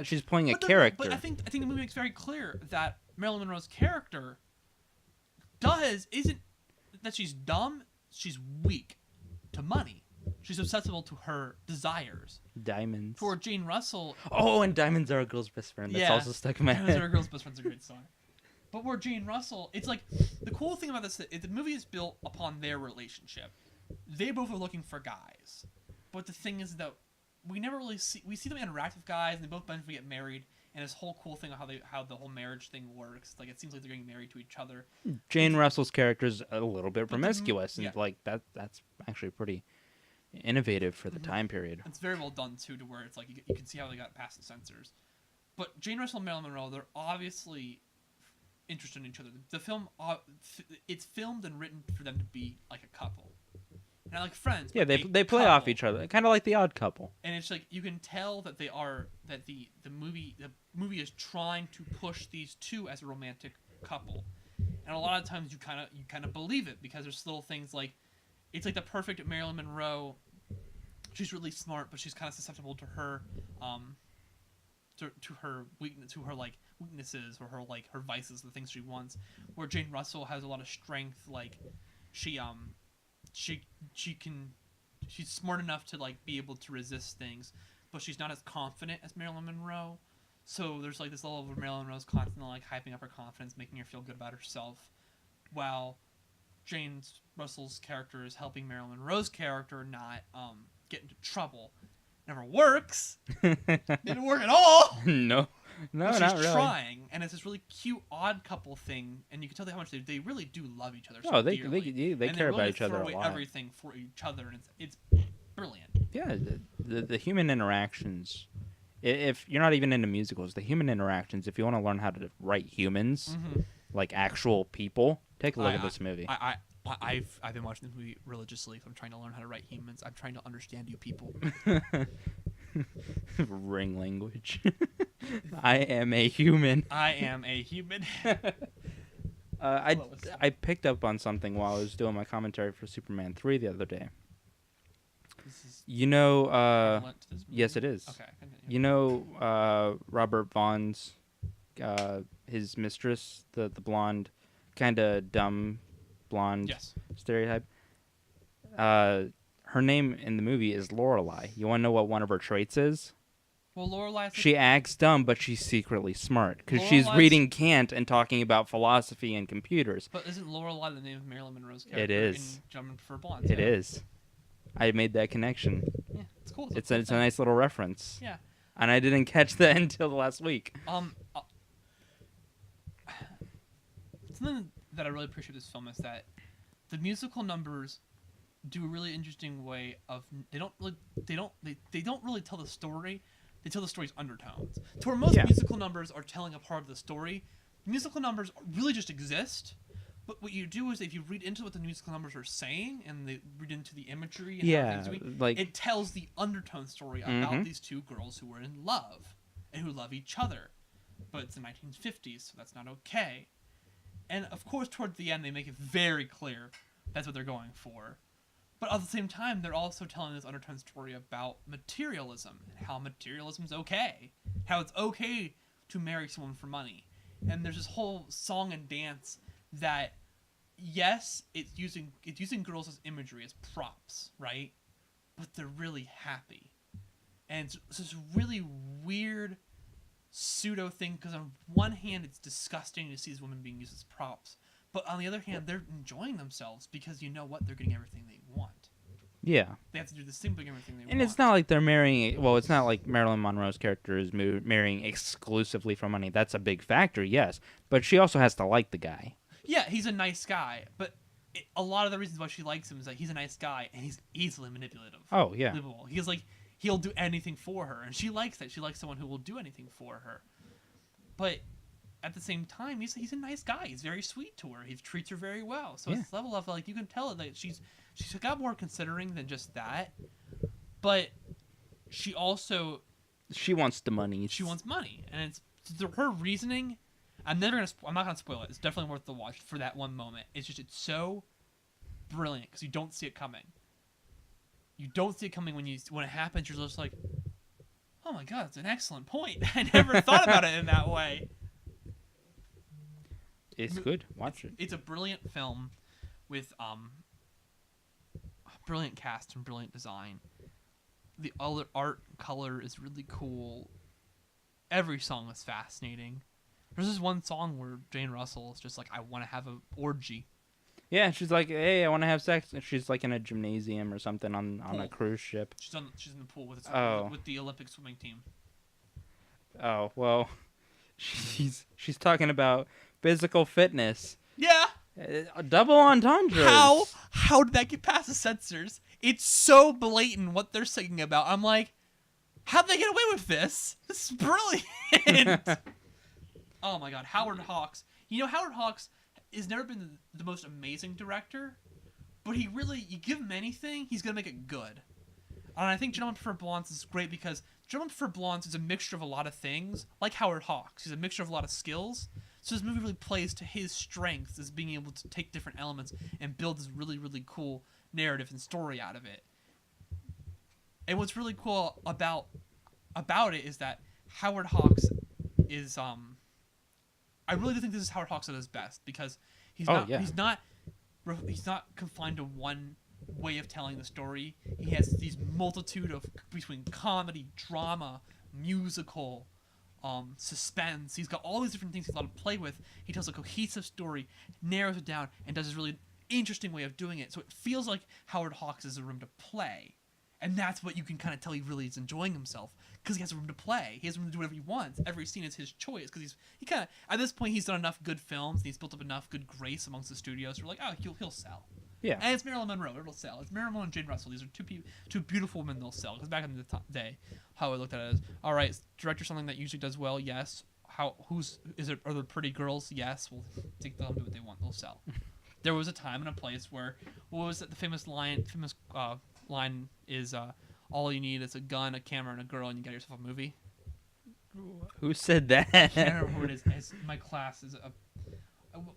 She's playing a character. But I think the movie makes very clear that Marilyn Monroe's character isn't that she's dumb. She's weak to money. She's susceptible to her desires. Diamonds. For Jane Russell. Oh, and diamonds are a girl's best friend. That's also stuck in my head. Diamonds are a girl's best friend's a great song. But where Jane Russell, it's like the cool thing about this is the movie is built upon their relationship. They both are looking for guys, but the thing is that we never really see them interact with guys, and they both eventually get married. And this whole cool thing of how the whole marriage thing works, like it seems like they're getting married to each other. Jane Russell's character's a little bit promiscuous, and like that's actually pretty innovative for the time period. It's very well done too, to where it's like you can see how they got past the censors. But Jane Russell and Marilyn Monroe, they're obviously interested in each other. The film, it's filmed and written for them to be like a couple, and like friends. Yeah, they play off each other, kind of like The Odd Couple. And it's like you can tell that the movie is trying to push these two as a romantic couple, and a lot of times you kind of believe it, because there's little things like it's like the perfect Marilyn Monroe. She's really smart, but she's kind of susceptible to her to her weaknesses, or her vices, the things she wants. Where Jane Russell has a lot of strength, like she's smart enough to like be able to resist things, but she's not as confident as Marilyn Monroe. So there's like this level of Marilyn Monroe's constantly like hyping up her confidence, making her feel good about herself, while Jane Russell's character is helping Marilyn Monroe's character not get into trouble. Never works. Didn't work at all. No, but she's not really. trying, and it's this really cute odd couple thing, and you can tell how much they really do love each other. So Oh, they dearly. care about each other a away lot. Everything for each other, and it's brilliant. Yeah, the human interactions. If you're not even into musicals, the human interactions. If you want to learn how to write humans, like actual people, take a look at this movie. I've been watching this movie religiously. If I'm trying to learn how to write humans, I'm trying to understand you people. Ring language. I am a human. I am a human. I picked up on something while I was doing my commentary for Superman 3 the other day. You know, yes, it is. Okay. Continue. You know, Robert Vaughn's, his mistress, the blonde, kind of dumb blonde stereotype. Her name in the movie is Lorelei. You want to know what one of her traits is? Well, Lorelei. She acts dumb, but she's secretly smart because she's reading Kant and talking about philosophy and computers. But isn't Lorelei the name of Marilyn Monroe's character? It is. In German for Blondes. It is. I made that connection. Yeah, it's cool. It's a nice little reference. Yeah. And I didn't catch that until the last week. Something that I really appreciate this film is that the musical numbers do a really interesting way of they don't really tell the story. They tell the story's undertones. To where most musical numbers are telling a part of the story, musical numbers really just exist. But what you do is if you read into what the musical numbers are saying, and they read into the imagery and how things are, like it tells the undertone story about these two girls who are in love and who love each other. But it's the 1950s, so that's not okay. And of course, toward the end, they make it very clear that's what they're going for. But at the same time, they're also telling this undertone story about materialism, and how materialism's okay. How it's okay to marry someone for money. And there's this whole song and dance that yes, it's using girls as imagery, as props, right? But they're really happy, and it's this really weird pseudo thing, because on one hand it's disgusting to see these women being used as props, but on the other hand they're enjoying themselves because you know what, they're getting everything they want. Yeah. They have to do this thing, but everything they want. And it's not like they're marrying. Well, it's not like Marilyn Monroe's character is marrying exclusively for money. That's a big factor, yes, but she also has to like the guy. Yeah, he's a nice guy, but a lot of the reasons why she likes him is that he's a nice guy and he's easily manipulative. Oh yeah. Livable. He's like, he'll do anything for her, and she likes that. She likes someone who will do anything for her. But at the same time, he's a nice guy. He's very sweet to her. He treats her very well. So it's level of, like, you can tell that she's got more considering than just that. But she also... She wants the money. She wants money. And it's her reasoning... I'm not going to spoil it. It's definitely worth the watch for that one moment. It's so brilliant because you don't see it coming. You don't see it coming when it happens. You're just like, oh my god, it's an excellent point. I never thought about it in that way. It's good. Watch it. It's a brilliant film with brilliant cast and brilliant design. The other art color is really cool. Every song is fascinating. There's this one song where Jane Russell is just like, I want to have an orgy. Yeah, she's like, hey, I want to have sex. And she's like in a gymnasium or something on a cruise ship. She's in the pool with the Olympic swimming team. Oh, well, she's talking about physical fitness. Yeah. Double entendre. How did that get past the censors? It's so blatant what they're singing about. I'm like, how'd they get away with this? This is brilliant. Oh my god, Howard Hawks. You know, Howard Hawks has never been the most amazing director, but you give him anything, he's gonna make it good. And I think Gentlemen Prefer Blondes is great because Gentlemen Prefer Blondes is a mixture of a lot of things, like Howard Hawks. He's a mixture of a lot of skills. So this movie really plays to his strengths as being able to take different elements and build this really, really cool narrative and story out of it. And what's really cool about it is that Howard Hawks is I really do think this is Howard Hawks at his best because he's not confined to one way of telling the story. He has these multitude of between comedy, drama, musical, suspense. He's got all these different things he's allowed to play with. He tells a cohesive story, narrows it down, and does this really interesting way of doing it. So it feels like Howard Hawks is a room to play. And that's what you can kind of tell he really is enjoying himself because he has a room to play. He has room to do whatever he wants. Every scene is his choice because he kind of at this point he's done enough good films and he's built up enough good grace amongst the studios. So we're like, oh, he'll sell. Yeah. And it's Marilyn Monroe. It'll sell. It's Marilyn Monroe and Jane Russell. These are two beautiful women. They'll sell. Because back in the day, how I looked at it is, all right, director something that usually does well. Yes. Are there pretty girls? Yes. We'll take them, do what they want. They'll sell. There was a time and a place where what was it? The famous line is all you need is a gun, a camera, and a girl, and you got yourself a movie. Who said that? I can't remember who it is. My class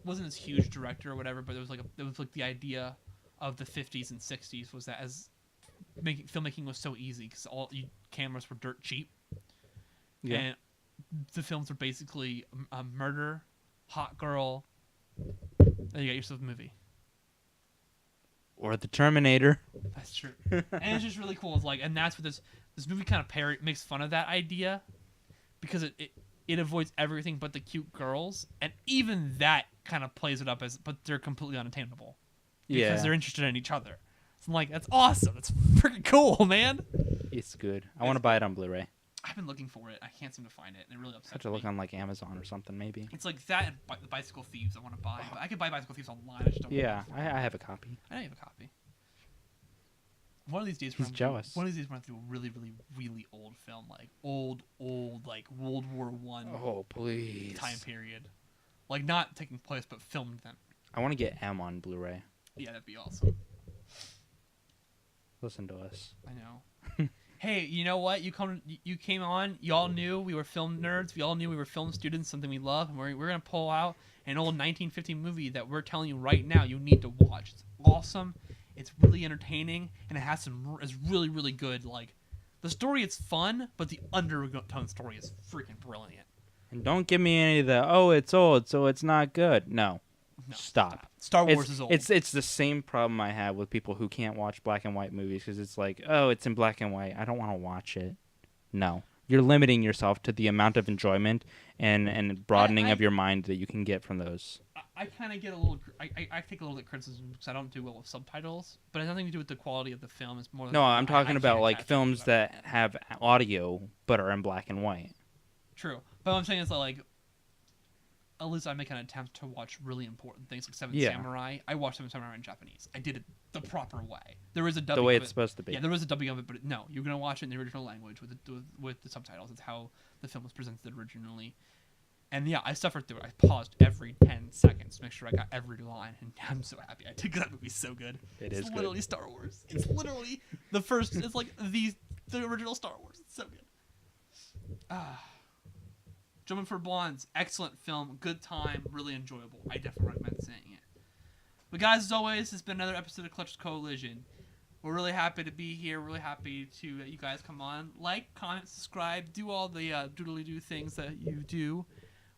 wasn't this huge director or whatever, but it was like the idea of the 50s and 60s was that as filmmaking was so easy because all cameras were dirt cheap. Yeah. And the films were basically a murder, hot girl, and you got yourself a movie. Or the Terminator. That's true. And it's just really cool. It's like, and that's what this movie kind of makes fun of that idea because it avoids everything but the cute girls, and even that kind of plays it up but they're completely unattainable because they're interested in each other. So I'm like, that's awesome. That's freaking cool, man. It's good. I want to buy it on Blu-ray. I've been looking for it. I can't seem to find it, and it really upsets me. I have to look on like Amazon or something, maybe. It's like that and the Bicycle Thieves I want to buy. But I could buy Bicycle Thieves online. I just don't. Yeah, I have a copy. I know you have a copy. One of these days, he's jealous. One of these days, we're gonna do a really, really, really old film, like old, like World War I. Oh, please. Time period, like not taking place, but filmed then. I want to get M on Blu-ray. Yeah, that'd be awesome. Listen to us. I know. Hey, you know what? You came on. You all knew we were film nerds. We all knew we were film students, something we love, and we're gonna pull out an old 1950 movie that we're telling you right now you need to watch. It's awesome. It's really entertaining, and it has it's really, really good. Like, the story is fun, but the undertone story is freaking brilliant. And don't give me any of the, oh, it's old, so it's not good. No. No, Stop. Star Wars It's, is old. it's the same problem I have with people who can't watch black and white movies because it's like, oh, it's in black and white. I don't want to watch it. No. You're limiting yourself to the amount of enjoyment and broadening of your mind that you can get from those. I kind of get a little. I take a little bit of criticism because I don't do well with subtitles, but it has nothing to do with the quality of the film. It's more. No, I'm talking about can't like attach films to it. that have audio but are in black and white. True, but what I'm saying is that, like, at least I make an attempt to watch really important things like Seven Samurai. I watched Seven Samurai in Japanese. I did it the proper way. There is a dubbing The way of it's it. supposed to be. Yeah, there was a dubbing of it, but no, you're gonna watch it in the original language with the subtitles. It's how the film was presented originally. And yeah, I suffered through it. I paused every 10 seconds to make sure I got every line, and I'm so happy I did because that movie's so good. It's literally Star Wars. It's literally the first. It's like the original Star Wars. It's so good. Jumping for Blondes, excellent film, good time, really enjoyable. I definitely recommend seeing it. But guys, as always, it's been another episode of Collectors Coalition. We're really happy to be here. Really happy to you guys come on, like, comment, subscribe, do all the doodly-doo things that you do.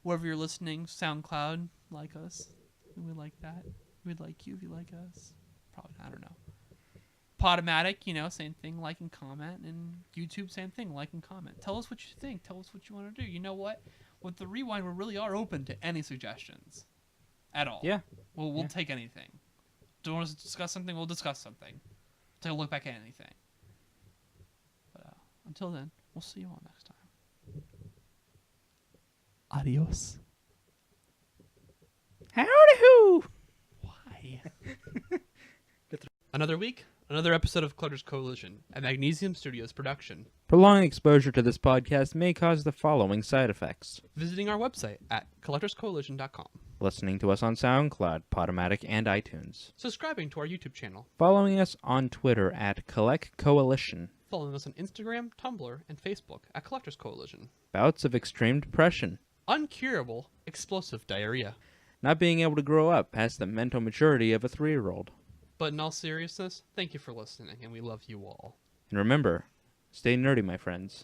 Wherever you're listening, SoundCloud, like us. We would like that. We'd like you if you like us. Probably, I don't know. PodOmatic, same thing, like and comment. And YouTube, same thing, like and comment. Tell us what you think. Tell us what you want to do. You know what? With the Rewind, we really are open to any suggestions. At all. Yeah. We'll take anything. Do you want us to discuss something? We'll discuss something. Take a look back at anything. But until then, we'll see you all next time. Adios. Howdy ho! Why? Another week, another episode of Clutter's Coalition, a Magnesium Studios production. Prolonged exposure to this podcast may cause the following side effects. Visiting our website at collectorscoalition.com. Listening to us on SoundCloud, PodOmatic, and iTunes. Subscribing to our YouTube channel. Following us on Twitter at Collect Coalition. Following us on Instagram, Tumblr, and Facebook at Collectors Coalition. Bouts of extreme depression. Uncurable explosive diarrhea. Not being able to grow up past the mental maturity of a 3-year-old. But in all seriousness, thank you for listening, and we love you all. And remember, stay nerdy, my friends.